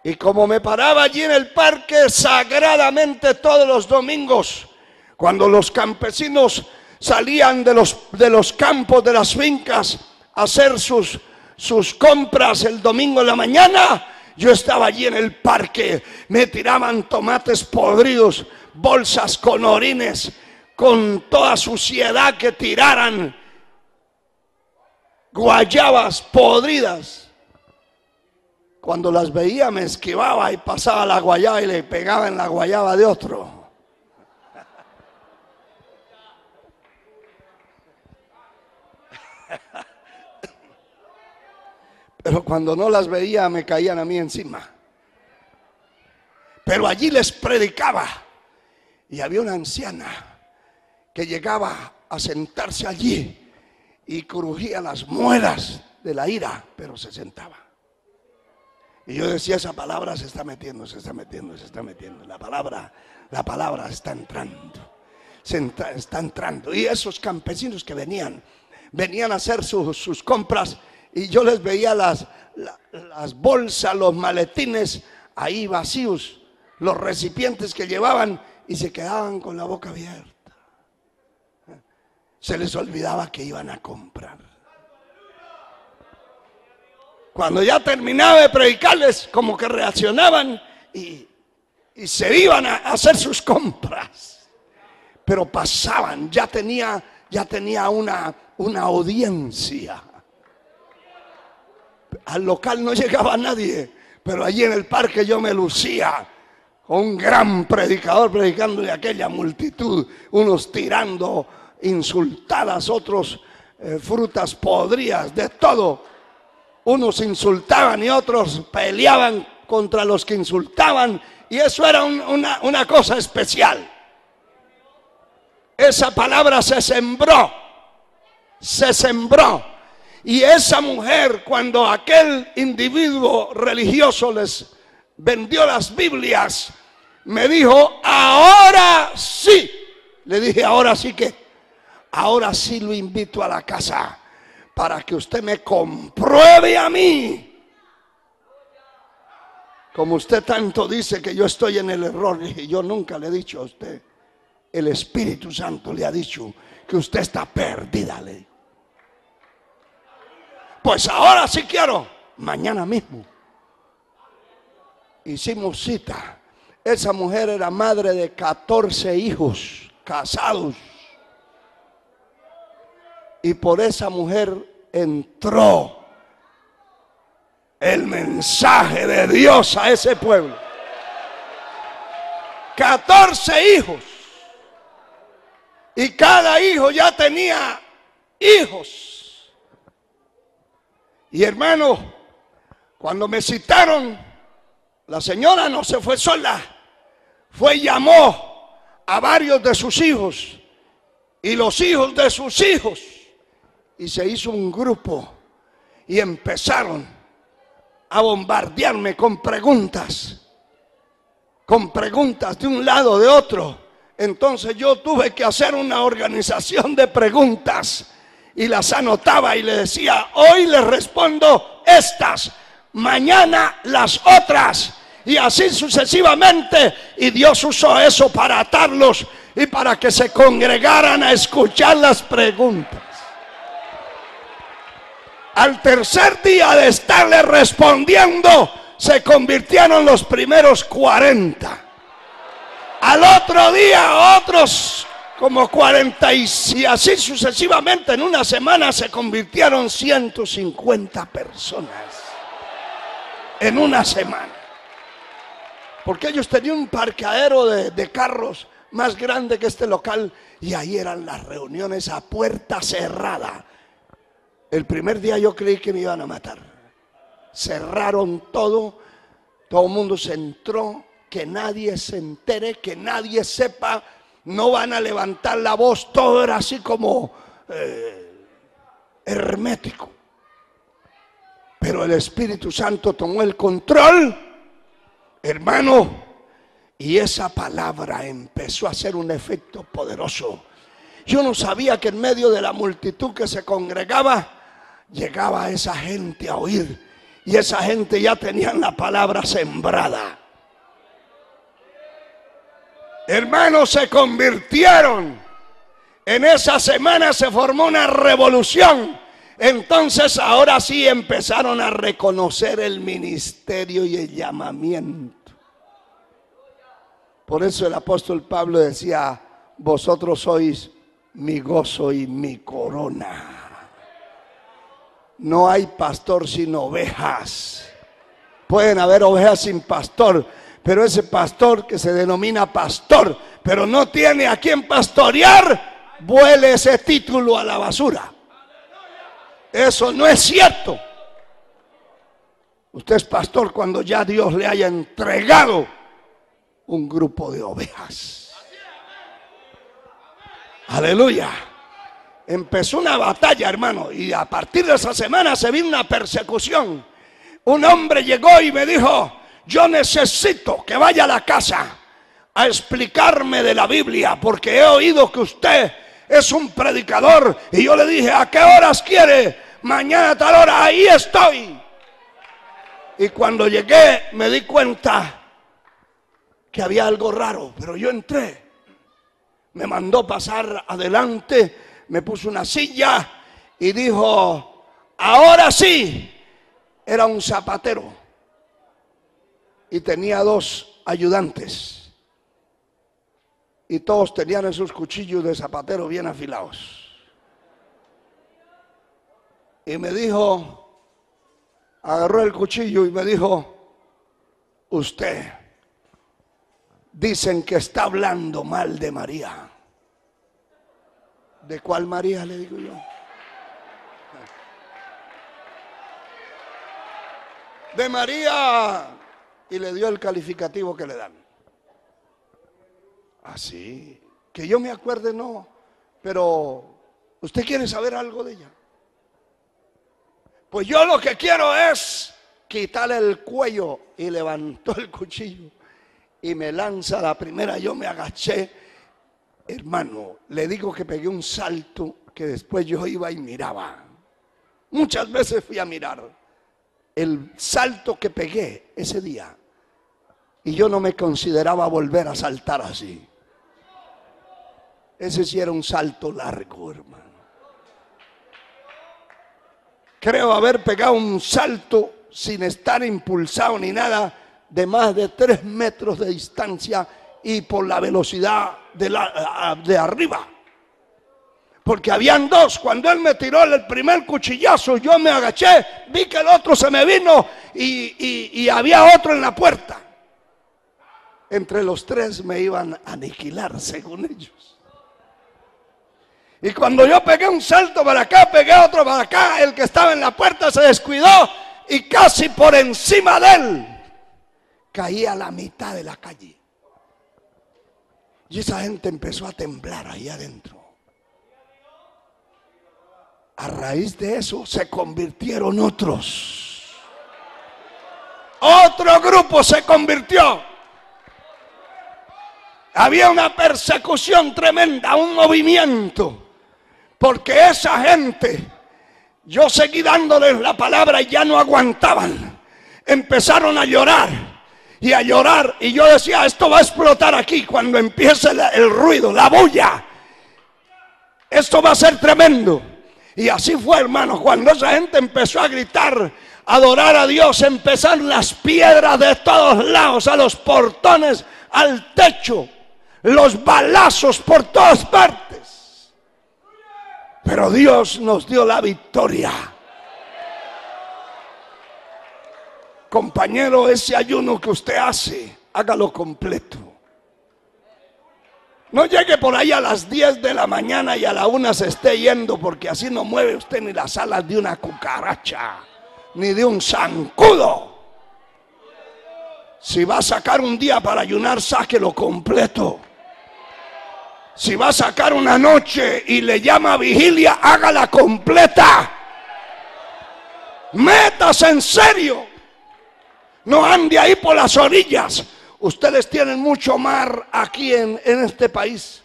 Y como me paraba allí en el parque sagradamente todos los domingos, cuando los campesinos salían de los campos, de las fincas, a hacer sus compras el domingo en la mañana, yo estaba allí en el parque. Me tiraban tomates podridos, bolsas con orines, con toda suciedad que tiraran, guayabas podridas. Cuando las veía me esquivaba y pasaba la guayaba y le pegaba en la guayaba de otro. Pero cuando no las veía me caían a mí encima. Pero allí les predicaba. Y había una anciana que llegaba a sentarse allí y crujía las muelas de la ira, pero se sentaba. Y yo decía, esa palabra se está metiendo, se está metiendo, se está metiendo. La palabra está entrando. Está entrando. Y esos campesinos que venían a hacer sus compras, y yo les veía las bolsas, los maletines ahí vacíos, los recipientes que llevaban, y se quedaban con la boca abierta. se les olvidaba que iban a comprar. Cuando ya terminaba de predicarles, como que reaccionaban y se iban a hacer sus compras. Pero pasaban, ya tenía una audiencia. Al local no llegaba nadie, pero allí en el parque yo me lucía con un gran predicador predicando de aquella multitud, unos tirando insultadas, otros frutas podridas, de todo. Unos insultaban y otros peleaban contra los que insultaban, y eso era una cosa especial. Esa palabra se sembró. Y esa mujer, cuando aquel individuo religioso les vendió las Biblias, me dijo: ahora sí. Le dije: ahora sí que, ahora sí lo invito a la casa para que usted me compruebe a mí. Como usted tanto dice que yo estoy en el error, y yo nunca le he dicho a usted. El Espíritu Santo le ha dicho que usted está perdida, le digo. Pues ahora sí quiero, mañana mismo. Hicimos cita. Esa mujer era madre de 14 hijos casados. Y por esa mujer entró el mensaje de Dios a ese pueblo. 14 hijos. Y cada hijo ya tenía hijos. Y hermano, cuando me citaron, la señora no se fue sola. Fue y llamó a varios de sus hijos y los hijos de sus hijos. Y se hizo un grupo y empezaron a bombardearme con preguntas de un lado, de otro. Entonces yo tuve que hacer una organización de preguntas y las anotaba y le decía: hoy les respondo estas, mañana las otras, y así sucesivamente. Y Dios usó eso para atarlos y para que se congregaran a escuchar las preguntas. Al tercer día de estarle respondiendo, se convirtieron los primeros 40. Al otro día otros como 40, y así sucesivamente. En una semana se convirtieron 150 personas. En una semana. Porque ellos tenían un parqueadero de carros más grande que este local, y ahí eran las reuniones a puerta cerrada. El primer día yo creí que me iban a matar. Cerraron todo el mundo se entró, que nadie se entere, que nadie sepa, no van a levantar la voz, todo era así como hermético. Pero el Espíritu Santo tomó el control, hermano, y esa palabra empezó a hacer un efecto poderoso. Yo no sabía que en medio de la multitud que se congregaba, llegaba esa gente a oír, y esa gente ya tenían la palabra sembrada. Hermanos, se convirtieron. En esa semana se formó una revolución. Entonces ahora sí empezaron a reconocer el ministerio y el llamamiento. Por eso el apóstol Pablo decía: vosotros sois mi gozo y mi corona. No hay pastor sin ovejas. Pueden haber ovejas sin pastor, pero ese pastor que se denomina pastor, pero no tiene a quien pastorear, vuele ese título a la basura. Eso no es cierto. Usted es pastor cuando ya Dios le haya entregado un grupo de ovejas. Aleluya. Empezó una batalla, hermano, y a partir de esa semana se vino una persecución. Un hombre llegó y me dijo: yo necesito que vaya a la casa a explicarme de la Biblia, porque he oído que usted es un predicador. Y yo le dije: ¿a qué horas quiere? Mañana a tal hora, ahí estoy. Y cuando llegué me di cuenta que había algo raro, pero yo entré. Me mandó pasar adelante, me puso una silla y dijo, ahora sí. Era un zapatero y tenía 2 ayudantes y todos tenían esos cuchillos de zapatero bien afilados. Y me dijo, agarró el cuchillo y me dijo, usted, dicen que está hablando mal de María. ¿De cuál María? Le digo yo. De María. Y le dio el calificativo que le dan. Así, que yo me acuerde no, pero ¿usted quiere saber algo de ella? Pues yo lo que quiero es quitarle el cuello. Y levantó el cuchillo y me lanza la primera. Yo me agaché, hermano, le digo que pegué un salto que después yo iba y miraba. Muchas veces fui a mirar el salto que pegué ese día y yo no me consideraba volver a saltar así. Ese sí era un salto largo, hermano. Creo haber pegado un salto sin estar impulsado ni nada de más de 3 metros de distancia y por la velocidad de arriba. Porque habían 2. Cuando él me tiró el primer cuchillazo, yo me agaché, vi que el otro se me vino y había otro en la puerta. Entre los 3 me iban a aniquilar, según ellos. Y cuando yo pegué un salto para acá, pegué otro para acá, el que estaba en la puerta se descuidó y casi por encima de él caí a la mitad de la calle. Y esa gente empezó a temblar ahí adentro. A raíz de eso se convirtieron otros. Otro grupo se convirtió. Había una persecución tremenda, un movimiento. Porque esa gente, yo seguí dándoles la palabra y ya no aguantaban. Empezaron a llorar y a llorar. Y yo decía, esto va a explotar aquí cuando empiece el ruido, la bulla. Esto va a ser tremendo. Y así fue, hermanos, cuando esa gente empezó a gritar, a adorar a Dios, empezaron las piedras de todos lados, a los portones, al techo, los balazos por todas partes. Pero Dios nos dio la victoria. Compañero, ese ayuno que usted hace, hágalo completo. No llegue por ahí a las 10 de la mañana y a la 1 se esté yendo, porque así no mueve usted ni las alas de una cucaracha, ni de un zancudo. Si va a sacar un día para ayunar, sáquelo completo. Si va a sacar una noche y le llama vigilia, hágala completa. Métase en serio. No ande ahí por las orillas. Ustedes tienen mucho mar aquí en este país.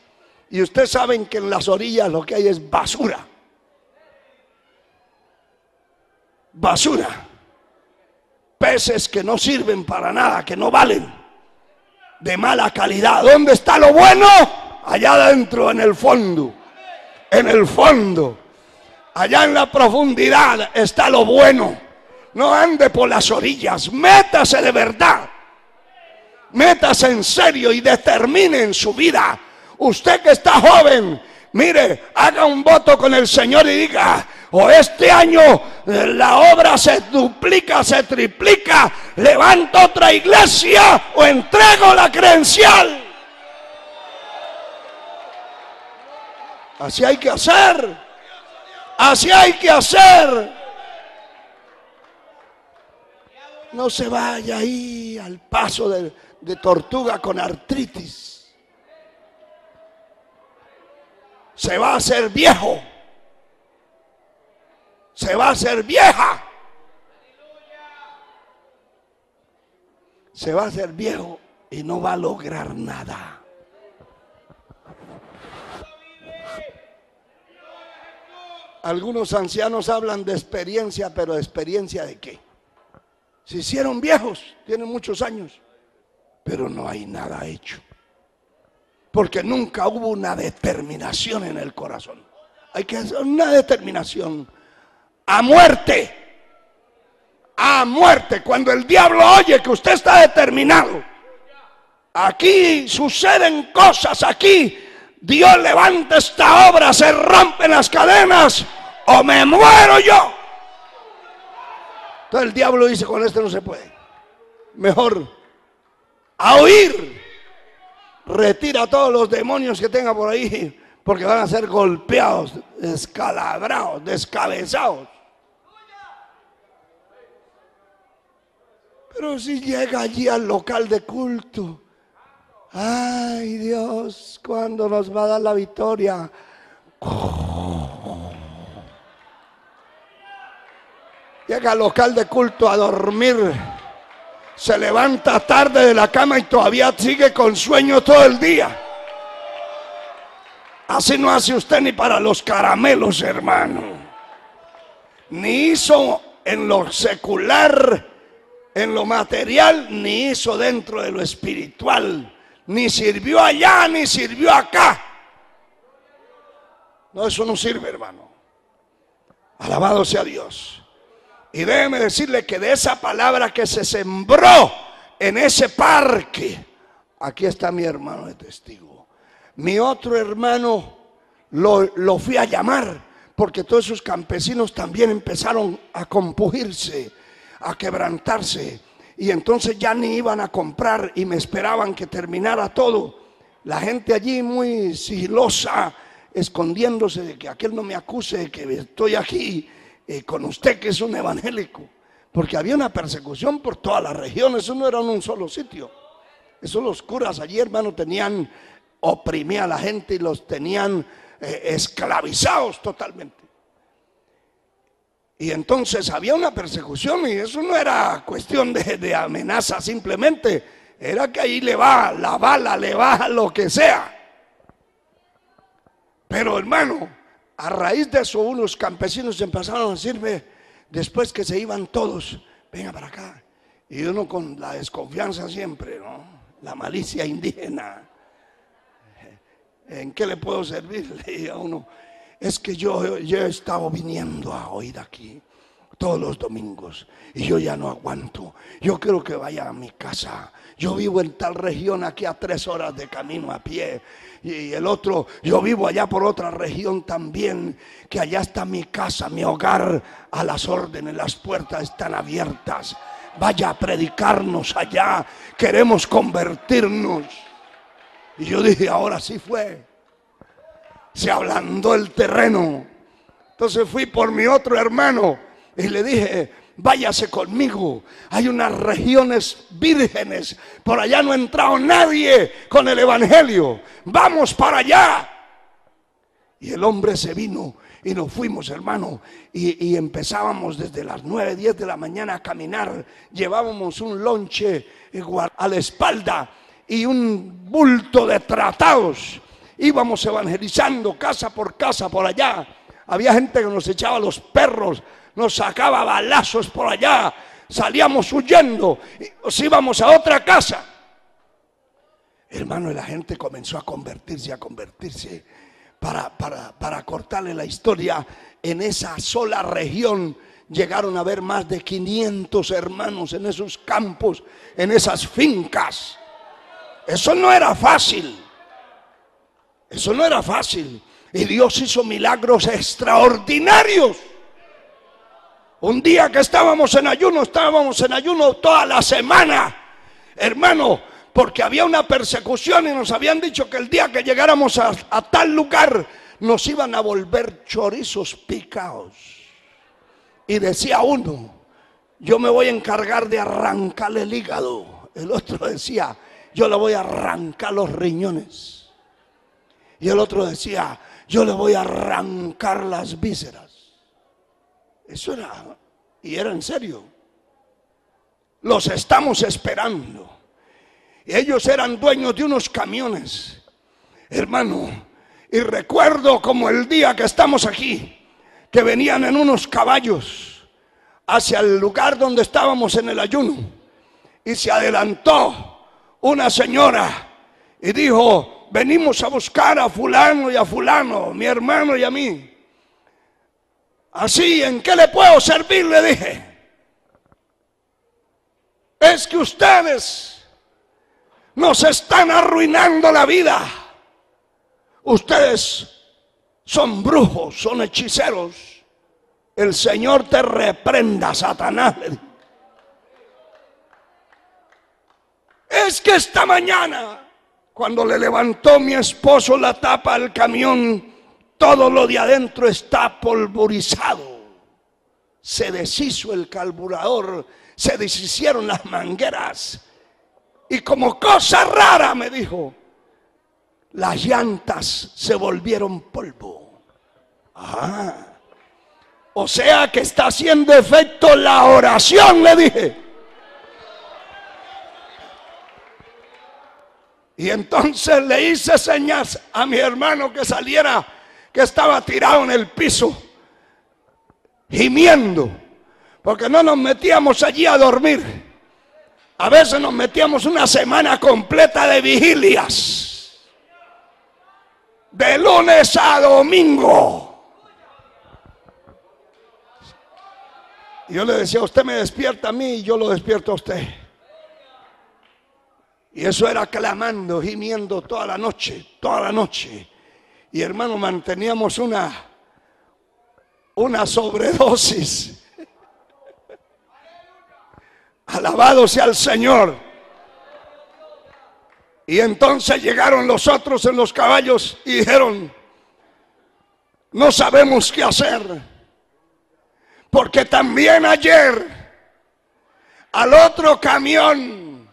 Y ustedes saben que en las orillas lo que hay es basura. Basura. Peces que no sirven para nada, que no valen. De mala calidad. ¿Dónde está lo bueno? Allá adentro, en el fondo. En el fondo. Allá en la profundidad está lo bueno. No ande por las orillas. Métase de verdad. Métase en serio y determine en su vida. Usted que está joven, mire, haga un voto con el Señor y diga: o este año la obra se duplica, se triplica, levanto otra iglesia o entrego la credencial. Así hay que hacer. Así hay que hacer. No se vaya ahí al paso de tortuga con artritis. Se va a hacer viejo. Se va a hacer vieja. Se va a hacer viejo y no va a lograr nada. Algunos ancianos hablan de experiencia, pero ¿de experiencia de qué? Se hicieron viejos, tienen muchos años, pero no hay nada hecho. Porque nunca hubo una determinación en el corazón. Hay que hacer una determinación. A muerte. A muerte. Cuando el diablo oye que usted está determinado, aquí suceden cosas, aquí Dios levanta esta obra, se rompen las cadenas o me muero yo. Entonces el diablo dice, con este no se puede. Mejor a huir. Retira a todos los demonios que tenga por ahí, porque van a ser golpeados, descalabrados, descabezados. Pero si llega allí al local de culto, ay Dios, ¿cuándo nos va a dar la victoria? Llega al local de culto a dormir, se levanta tarde de la cama y todavía sigue con sueño todo el día. Así no hace usted ni para los caramelos, hermano. Ni hizo en lo secular, en lo material, ni hizo dentro de lo espiritual. Ni sirvió allá, ni sirvió acá. No, eso no sirve, hermano. Alabado sea Dios. Y déjeme decirle que de esa palabra que se sembró en ese parque, aquí está mi hermano de testigo. Mi otro hermano lo fui a llamar, porque todos esos campesinos también empezaron a compugirse, a quebrantarse, y entonces ya ni iban a comprar y me esperaban que terminara todo. La gente allí muy sigilosa, escondiéndose de que aquel no me acuse de que estoy aquí con usted, que es un evangélico, porque había una persecución por toda la región. Eso no era en un solo sitio. Esos los curas allí, hermano, tenían, oprimía a la gente y los tenían esclavizados totalmente. Y entonces había una persecución, y eso no era cuestión de amenaza simplemente, era que ahí le va la bala, le va lo que sea. Pero hermano, a raíz de eso unos campesinos empezaron a decirme, después que se iban todos, venga para acá. Y uno con la desconfianza siempre, ¿no? La malicia indígena. ¿En qué le puedo servir? Le dije a uno, es que yo he estado viniendo a oír aquí todos los domingos y yo ya no aguanto. Yo quiero que vaya a mi casa. Yo vivo en tal región, aquí a 3 horas de camino a pie. Y el otro, yo vivo allá por otra región también, que allá está mi casa, mi hogar, a las órdenes, las puertas están abiertas. Vaya a predicarnos allá, queremos convertirnos. Y yo dije, ahora sí fue. Se ablandó el terreno. Entonces fui por mi otro hermano y le dije, váyase conmigo, hay unas regiones vírgenes, por allá no ha entrado nadie con el evangelio, vamos para allá. Y el hombre se vino y nos fuimos, hermano, y empezábamos desde las 9, 10 de la mañana a caminar. Llevábamos un lonche a la espalda y un bulto de tratados. Íbamos evangelizando casa por casa por allá. Había gente que nos echaba los perros, nos sacaba balazos por allá, salíamos huyendo y nos íbamos a otra casa. Hermano, y la gente comenzó a convertirse. Para cortarle la historia, en esa sola región llegaron a haber más de 500 hermanos en esos campos, en esas fincas. Eso no era fácil. Eso no era fácil. Y Dios hizo milagros extraordinarios. Un día que estábamos en ayuno toda la semana, hermano, porque había una persecución y nos habían dicho que el día que llegáramos a tal lugar nos iban a volver chorizos picados. Y decía uno, yo me voy a encargar de arrancarle el hígado. El otro decía, yo le voy a arrancar los riñones. Y el otro decía, yo le voy a arrancar las vísceras. Eso era, y era en serio. Los estamos esperando. Y ellos eran dueños de unos camiones, hermano. Y recuerdo como el día que estamos aquí, que venían en unos caballos hacia el lugar donde estábamos en el ayuno. Y se adelantó una señora y dijo, venimos a buscar a fulano y a fulano, mi hermano y a mí. Así, ¿en qué le puedo servir?, le dije. Es que ustedes nos están arruinando la vida. Ustedes son brujos, son hechiceros. El Señor te reprenda, Satanás. Es que esta mañana, cuando le levantó mi esposo la tapa del camión, todo lo de adentro está polvorizado. Se deshizo el carburador, se deshicieron las mangueras. Y como cosa rara, me dijo, las llantas se volvieron polvo. Ah, o sea que está haciendo efecto la oración, le dije. Y entonces le hice señas a mi hermano que saliera, que estaba tirado en el piso, gimiendo, porque no nos metíamos allí a dormir. A veces nos metíamos una semana completa de vigilias, de lunes a domingo. Y yo le decía, usted me despierta a mí y yo lo despierto a usted. Y eso era clamando, gimiendo toda la noche, toda la noche. Y hermano, manteníamos una sobredosis. Alabado sea el Señor. Y entonces llegaron los otros en los caballos y dijeron, no sabemos qué hacer, porque también ayer al otro camión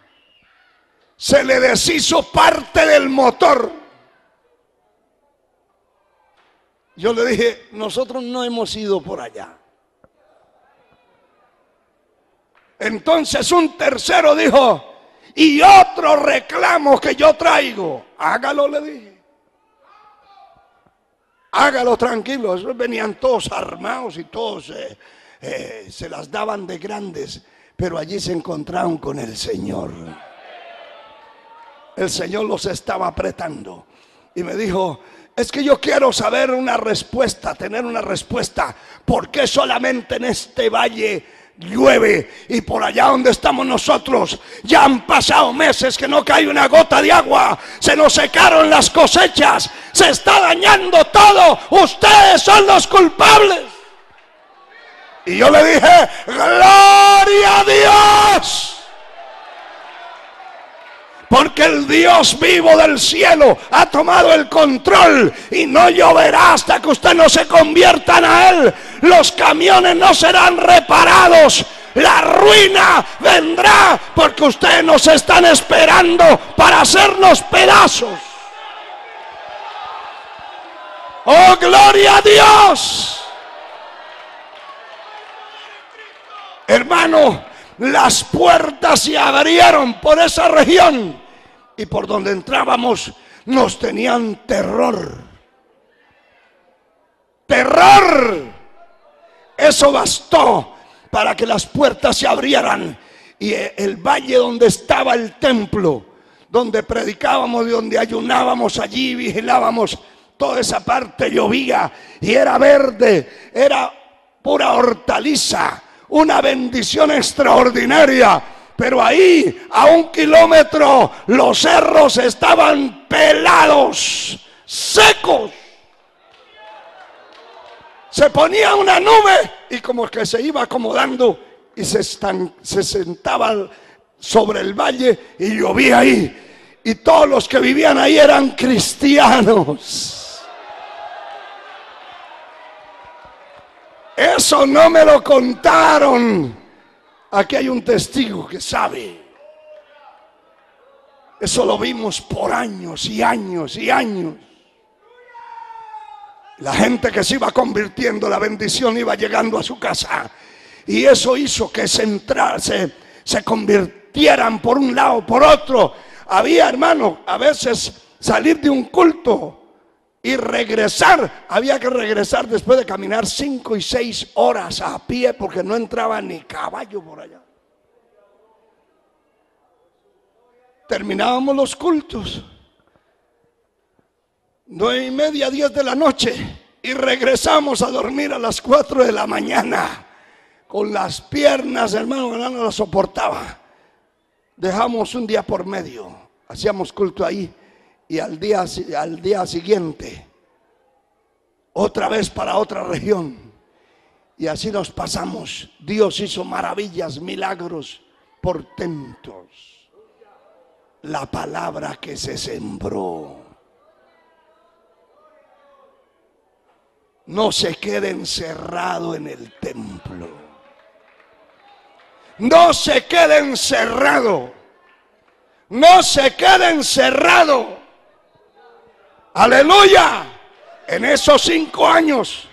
se le deshizo parte del motor. Yo le dije, nosotros no hemos ido por allá. Entonces un tercero dijo, y otro reclamo que yo traigo, hágalo, le dije. Hágalo tranquilo. Esos venían todos armados y todos se las daban de grandes, pero allí se encontraron con el Señor. El Señor los estaba apretando y me dijo, es que yo quiero saber una respuesta, tener una respuesta. ¿Por qué solamente en este valle llueve y por allá donde estamos nosotros ya han pasado meses que no cae una gota de agua? Se nos secaron las cosechas, se está dañando todo. Ustedes son los culpables. Y yo le dije, gloria a Dios, porque el Dios vivo del cielo ha tomado el control y no lloverá hasta que usted no se conviertan a Él. Los camiones no serán reparados. La ruina vendrá porque ustedes nos están esperando para hacernos pedazos. ¡Oh, gloria a Dios! Hermano, las puertas se abrieron por esa región y por donde entrábamos nos tenían terror. ¡Terror! Eso bastó para que las puertas se abrieran y el valle donde estaba el templo, donde predicábamos y donde ayunábamos, allí vigilábamos, toda esa parte llovía y era verde, era pura hortaliza. Una bendición extraordinaria. Pero ahí, a 1 kilómetro, los cerros estaban pelados, secos. Se ponía una nube y como que se iba acomodando y se sentaba sobre el valle y llovía ahí. Y todos los que vivían ahí eran cristianos. Eso no me lo contaron. Aquí hay un testigo que sabe. Eso lo vimos por años y años y años. La gente que se iba convirtiendo, la bendición iba llegando a su casa. Y eso hizo que se convirtieran por un lado, por otro. Había, hermano, a veces salir de un culto y regresar, había que regresar después de caminar 5 y 6 horas a pie porque no entraba ni caballo por allá. Terminábamos los cultos 9:30, 10 de la noche y regresamos a dormir a las 4 de la mañana. Con las piernas, hermano, que no las soportaba. Dejamos un día por medio. Hacíamos culto ahí. Y al día siguiente, otra vez para otra región. Y así nos pasamos. Dios hizo maravillas, milagros, portentos. La palabra que se sembró. No se quede encerrado en el templo. No se quede encerrado. No se quede encerrado. Aleluya. En esos 5 años,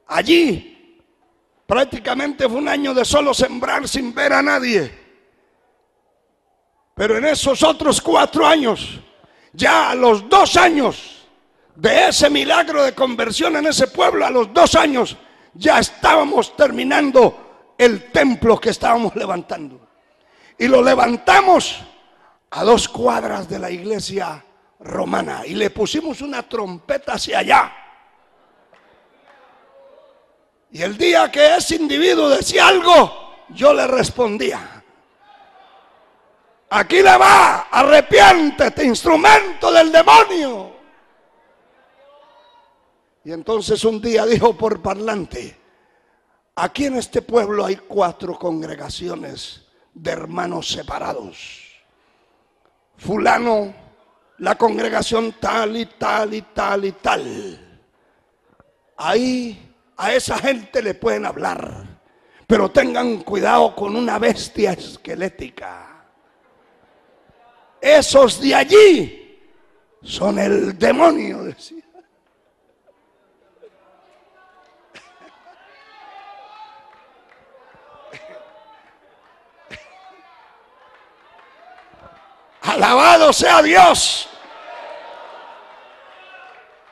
allí prácticamente fue un año de solo sembrar sin ver a nadie. Pero en esos otros 4 años, ya a los 2 años de ese milagro de conversión en ese pueblo, a los 2 años ya estábamos terminando el templo que estábamos levantando. Y lo levantamos a 2 cuadras de la iglesia romana y le pusimos una trompeta hacia allá. Y el día que ese individuo decía algo, yo le respondía: aquí le va, arrepiéntete, instrumento del demonio. Y entonces un día dijo por parlante: aquí en este pueblo hay 4 congregaciones de hermanos separados. Fulano, la congregación tal y tal y tal y tal. Ahí a esa gente le pueden hablar, pero tengan cuidado con una bestia esquelética. Esos de allí son el demonio, decía. Alabado sea Dios.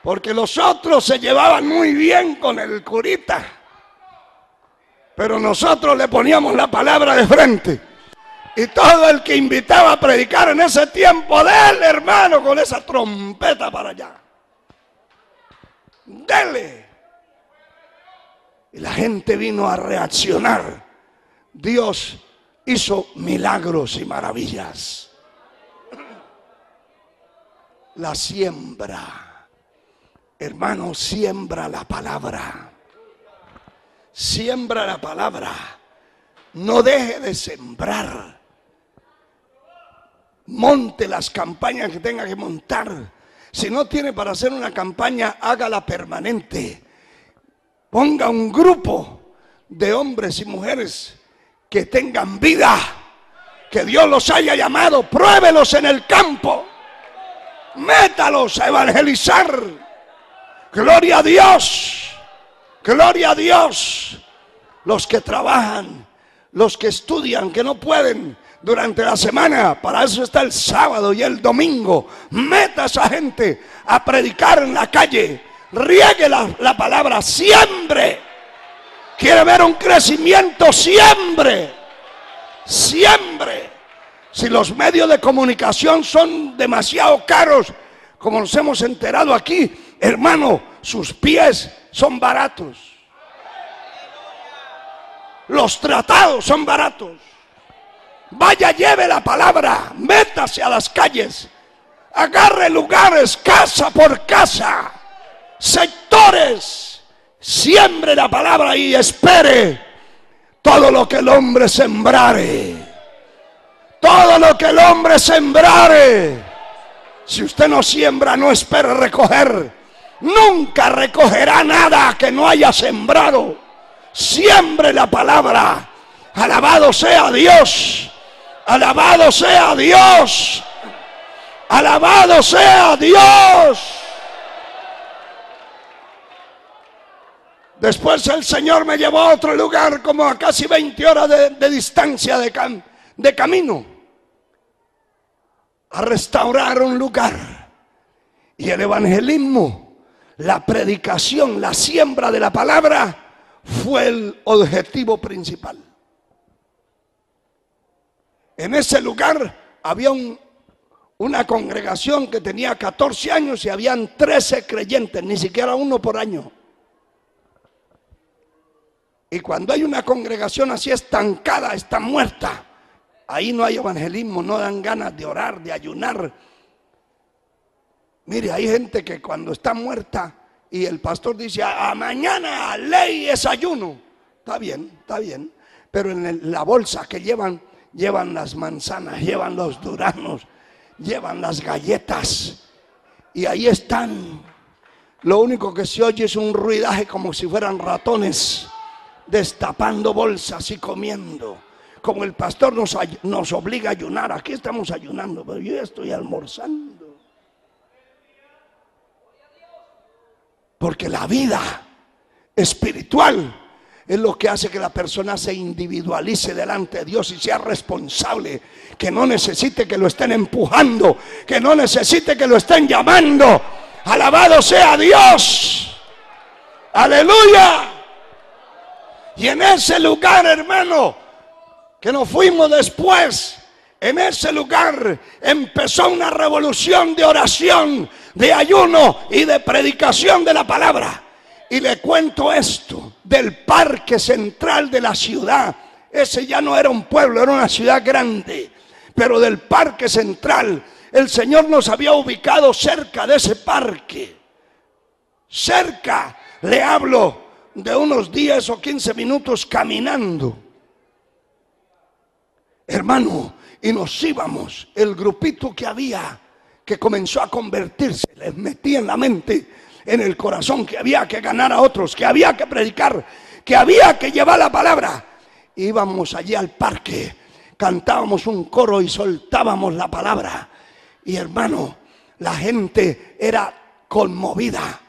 Porque los otros se llevaban muy bien con el curita, pero nosotros le poníamos la palabra de frente. Y todo el que invitaba a predicar en ese tiempo, dele, hermano, con esa trompeta para allá. Dele. Y la gente vino a reaccionar. Dios hizo milagros y maravillas. La siembra, hermano, siembra la palabra. Siembra la palabra. No deje de sembrar. Monte las campañas que tenga que montar. Si no tiene para hacer una campaña, hágala permanente. Ponga un grupo de hombres y mujeres que tengan vida, que Dios los haya llamado. Pruébelos en el campo. Métalos a evangelizar. Gloria a Dios. Gloria a Dios. Los que trabajan, los que estudian, que no pueden durante la semana, para eso está el sábado y el domingo. Meta a esa gente a predicar en la calle. Riegue la palabra, siembre. Quiere ver un crecimiento, siembre. Siembre. Si los medios de comunicación son demasiado caros, como nos hemos enterado aquí, hermano, sus pies son baratos. Los tratados son baratos. Vaya, lleve la palabra, métase a las calles, agarre lugares, casa por casa, sectores, siembre la palabra y espere todo lo que el hombre sembrare. Todo lo que el hombre sembrare. Si usted no siembra, no espere recoger. Nunca recogerá nada que no haya sembrado. Siembre la palabra. Alabado sea Dios. Alabado sea Dios. Alabado sea Dios. Después el Señor me llevó a otro lugar, como a casi 20 horas de distancia de camino, a restaurar un lugar. Y el evangelismo, la predicación, la siembra de la palabra fue el objetivo principal. En ese lugar había Una congregación que tenía 14 años y habían 13 creyentes, ni siquiera uno por año. Y cuando hay una congregación así estancada, está muerta, ahí no hay evangelismo, no dan ganas de orar, de ayunar. Mire, hay gente que cuando está muerta y el pastor dice, a mañana ley es ayuno. Está bien, pero en la bolsa que llevan las manzanas, llevan los duranos, llevan las galletas y ahí están. Lo único que se oye es un ruidaje como si fueran ratones destapando bolsas y comiendo. Como el pastor nos obliga a ayunar, aquí estamos ayunando, pero yo ya estoy almorzando. Porque la vida espiritual es lo que hace que la persona se individualice delante de Dios y sea responsable, que no necesite que lo estén empujando, que no necesite que lo estén llamando. Alabado sea Dios, aleluya. Y en ese lugar, hermano, que nos fuimos después, en ese lugar empezó una revolución de oración, de ayuno y de predicación de la palabra. Y le cuento esto, del parque central de la ciudad. Ese ya no era un pueblo, era una ciudad grande. Pero del parque central, el Señor nos había ubicado cerca de ese parque. Cerca, le hablo de unos 10 o 15 minutos caminando. Hermano, y nos íbamos, el grupito que había, que comenzó a convertirse, les metía en la mente, en el corazón, que había que ganar a otros, que había que predicar, que había que llevar la palabra. Íbamos allí al parque, cantábamos un coro y soltábamos la palabra. Y hermano, la gente era conmovida.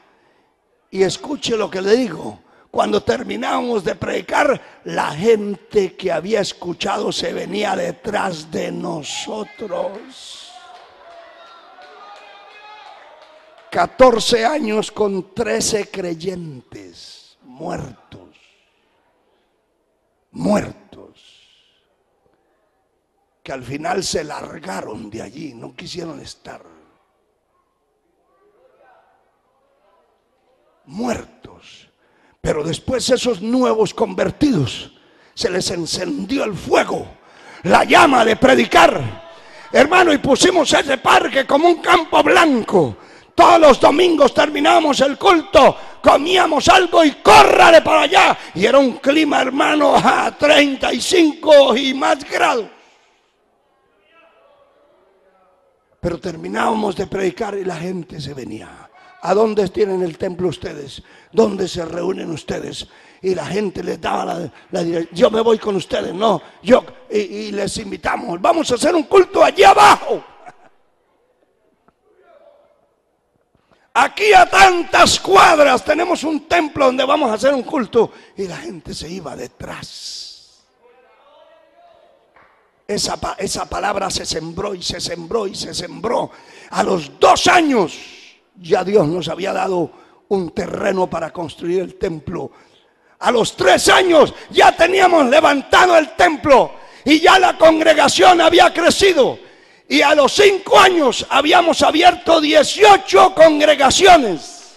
Y escuche lo que le digo. Cuando terminábamos de predicar, la gente que había escuchado se venía detrás de nosotros. 14 años con 13 creyentes muertos. Que al final se largaron de allí, no quisieron estar. Muertos. Pero después esos nuevos convertidos se les encendió el fuego, la llama de predicar, hermano, y pusimos ese parque como un campo blanco. Todos los domingos terminábamos el culto, comíamos algo y córrale para allá. Y era un clima, hermano, a 35 y más grados. Pero terminábamos de predicar y la gente se venía. ¿A dónde tienen el templo ustedes? ¿Dónde se reúnen ustedes? Y la gente les daba la dirección. Yo me voy con ustedes, no. Y les invitamos. Vamos a hacer un culto allí abajo. Aquí a tantas cuadras tenemos un templo donde vamos a hacer un culto. Y la gente se iba detrás. Esa palabra se sembró y se sembró y se sembró. A los 2 años ya Dios nos había dado un terreno para construir el templo. A los 3 años ya teníamos levantado el templo y ya la congregación había crecido. Y a los 5 años habíamos abierto 18 congregaciones.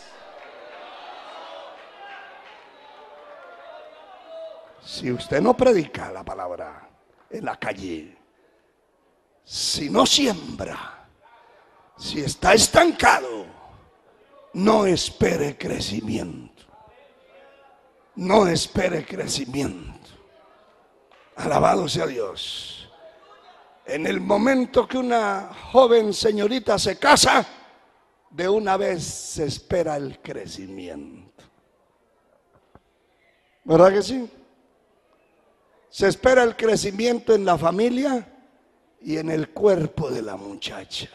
Si usted no predica la palabra en la calle, si no siembra, si está estancado, no espere crecimiento. No espere crecimiento. Alabado sea Dios. En el momento que una joven señorita se casa, de una vez se espera el crecimiento. ¿Verdad que sí? Se espera el crecimiento en la familia y en el cuerpo de la muchacha.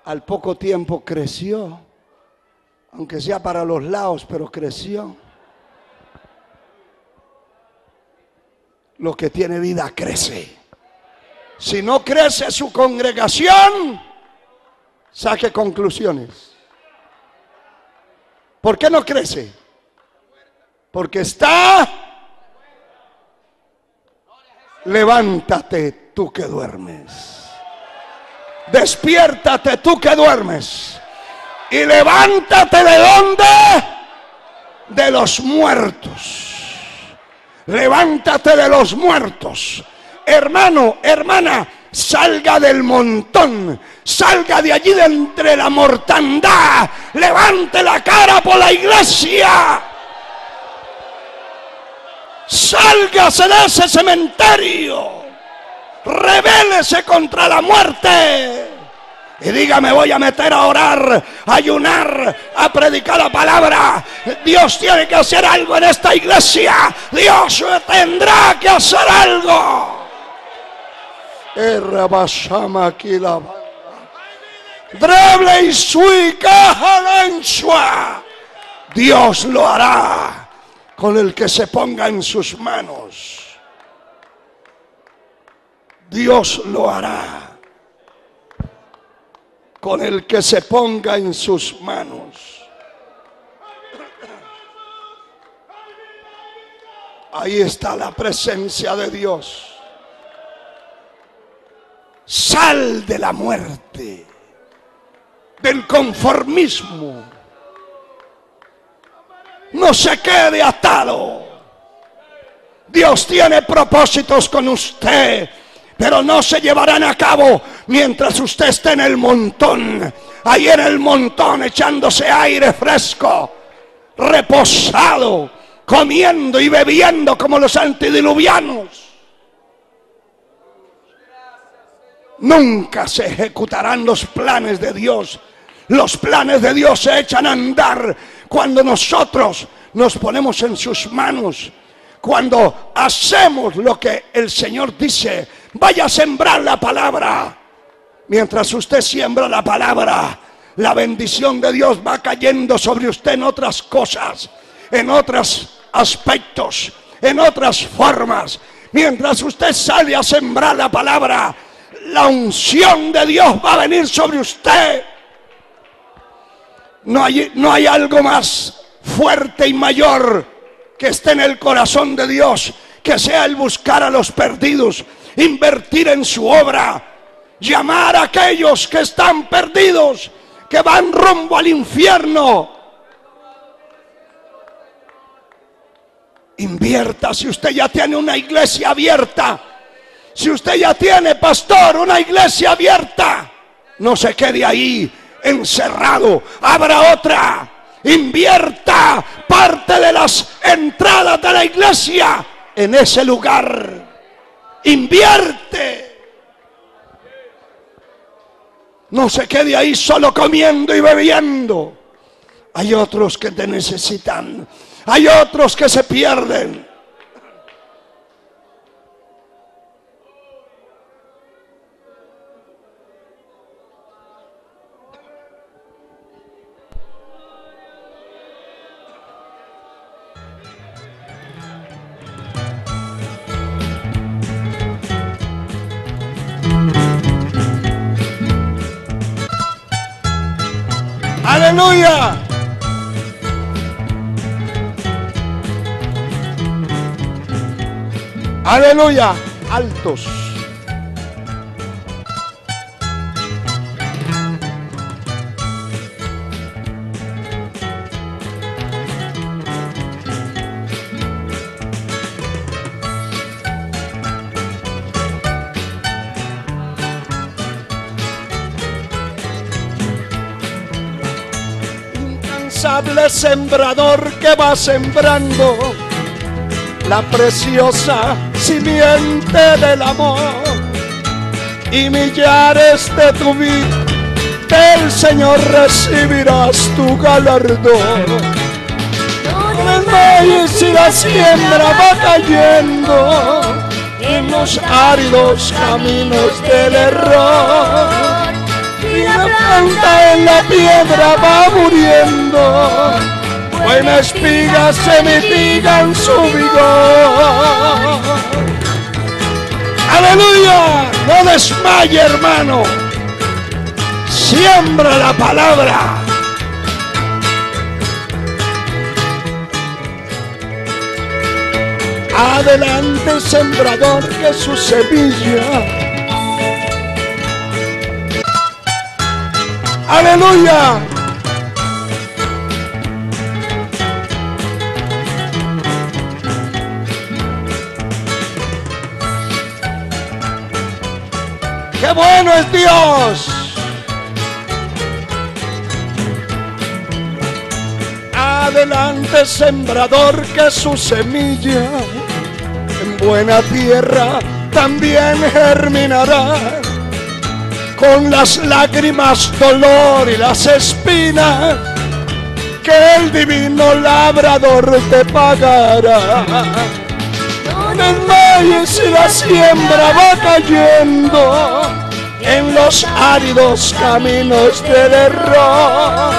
Al poco tiempo creció, aunque sea para los lados, pero creció. Lo que tiene vida crece. Si no crece su congregación, saque conclusiones. ¿Por qué no crece? Porque está. Levántate, tú que duermes. Despiértate tú que duermes. Y levántate ¿de dónde? De los muertos. Levántate de los muertos. Hermano, hermana, salga del montón. Salga de allí de entre la mortandad. Levante la cara por la iglesia. Sálgase de ese cementerio. Rebélese contra la muerte. Y diga, me voy a meter a orar, a ayunar, a predicar la palabra. Dios tiene que hacer algo en esta iglesia. Dios tendrá que hacer algo. Dios lo hará con el que se ponga en sus manos. Dios lo hará con el que se ponga en sus manos. Ahí está la presencia de Dios. Sal de la muerte, del conformismo. No se quede atado. Dios tiene propósitos con usted, pero no se llevarán a cabo mientras usted esté en el montón. Ahí en el montón echándose aire fresco, reposado, comiendo y bebiendo como los antediluvianos. Nunca se ejecutarán los planes de Dios. Los planes de Dios se echan a andar cuando nosotros nos ponemos en sus manos. Cuando hacemos lo que el Señor dice. Vaya a sembrar la palabra. Mientras usted siembra la palabra, la bendición de Dios va cayendo sobre usted en otras cosas, en otros aspectos, en otras formas. Mientras usted sale a sembrar la palabra, la unción de Dios va a venir sobre usted. No hay algo más fuerte y mayor que esté en el corazón de Dios, que sea el buscar a los perdidos, invertir en su obra, llamar a aquellos que están perdidos, que van rumbo al infierno. Invierta. Si usted ya tiene una iglesia abierta, si usted ya tiene, pastor, una iglesia abierta, no se quede ahí encerrado, abra otra. Invierta parte de las entradas de la iglesia en ese lugar. Invierte. No se quede ahí solo comiendo y bebiendo. Hay otros que te necesitan. Hay otros que se pierden. Aleluya. Aleluya. Altos. Incansable sembrador que va sembrando la preciosa simiente del amor, y millares de tu vida del Señor recibirás tu galardón. En el maíz y la siembra va cayendo en los áridos caminos del error, y la planta en la piedra va muriendo. Buena espigas se mitigan su vigor. Aleluya. No desmaye, hermano. Siembra la palabra. Adelante, sembrador, que su semilla Aleluya. ¡Qué bueno es Dios! Adelante, sembrador, que su semilla en buena tierra también germinará. Con las lágrimas, dolor y las espinas, que el divino labrador te pagará. No desmayes si la siembra va cayendo en los áridos caminos del error.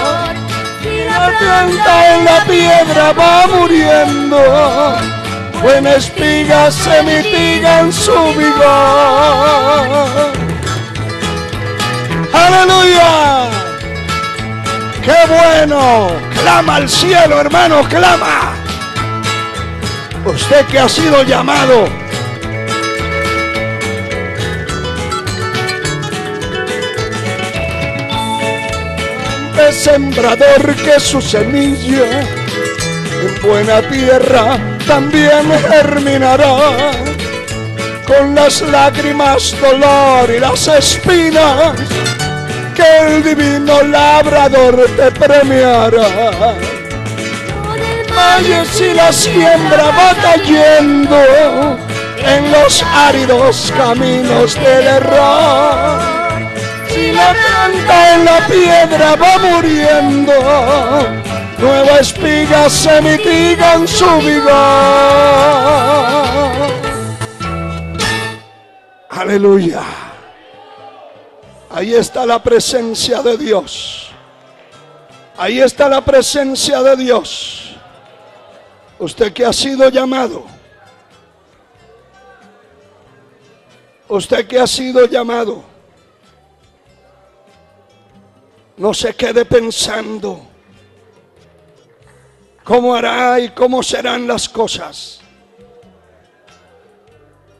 La planta en la piedra va muriendo, buena espiga se mitiga en su vigor. ¡Aleluya! ¡Qué bueno! Clama al cielo, hermano, clama. Usted que ha sido llamado, de sembrador, que su semilla en buena tierra también germinará. Con las lágrimas, dolor y las espinas, que el divino labrador te premiará. Valle si la siembra va cayendo en los áridos caminos del error. Si la planta en la piedra va muriendo, nueva espiga se mitiga en su vigor. Aleluya. Ahí está la presencia de Dios. Ahí está la presencia de Dios. Usted que ha sido llamado. Usted que ha sido llamado. No se quede pensando cómo hará y cómo serán las cosas.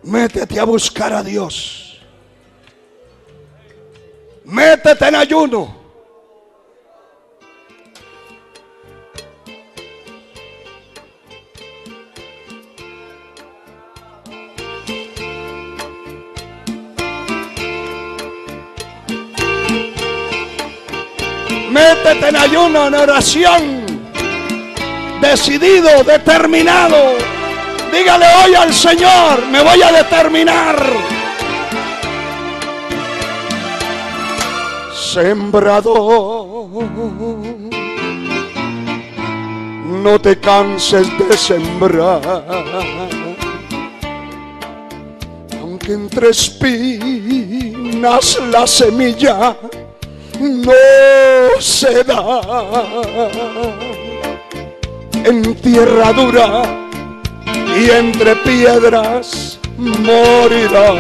Métete a buscar a Dios. Métete en ayuno. Métete en ayuno, en oración. Decidido, determinado. Dígale hoy al Señor, me voy a determinar. Sembrador, no te canses de sembrar, aunque entre espinas la semilla no se da. En tierra dura y entre piedras morirá.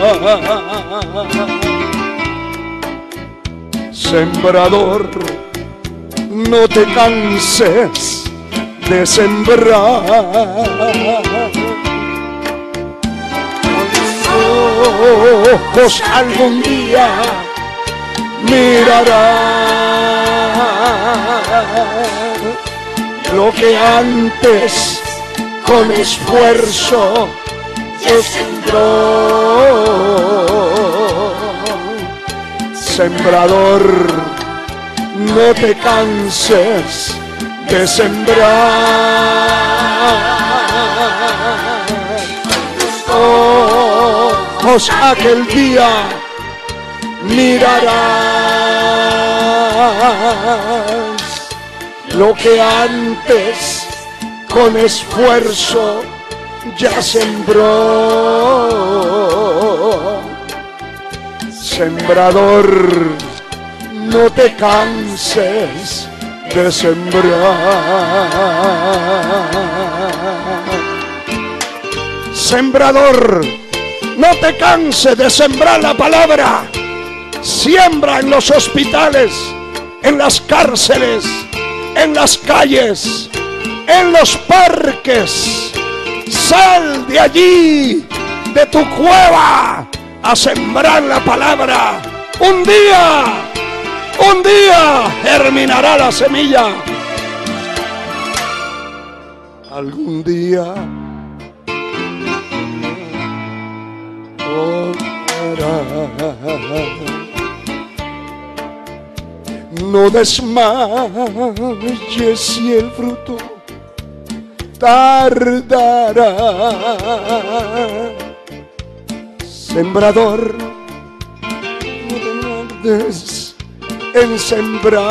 Sembrador, no te canses de sembrar. Ojos algún día mirarán lo que antes con esfuerzo se sembró. Sembrador, no te canses de sembrar. Ojos aquel día mirarás lo que antes con esfuerzo ya sembró. Sembrador, no te canses de sembrar. Sembrador, no te canses de sembrar la palabra. Siembra en los hospitales, en las cárceles, en las calles, en los parques. Sal de allí, de tu cueva, a sembrar la palabra. Un día Un día germinará la semilla. Algún día no desmayes si el fruto tardará. Sembrador, no te tardes en sembrar.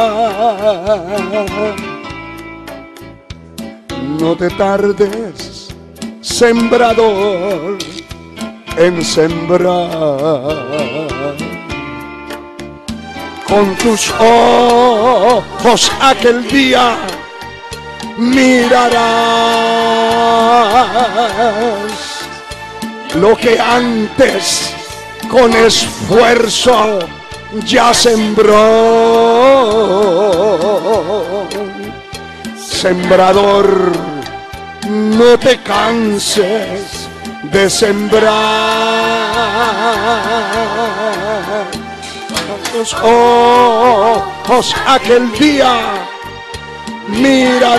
No te tardes, sembrador, en sembrar. Con tus ojos aquel día mirarás lo que antes con esfuerzo ya sembró. Sembrador, no te canses de sembrar. Los ojos aquel día mirarás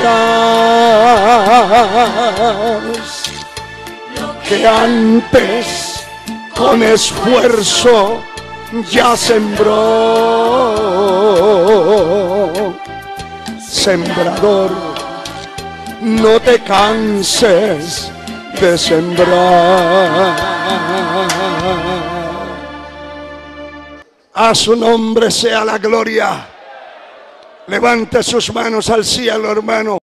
lo que antes con esfuerzo ya sembró. Sembrador, no te canses de sembrar. A su nombre sea la gloria. Levante sus manos al cielo, hermano.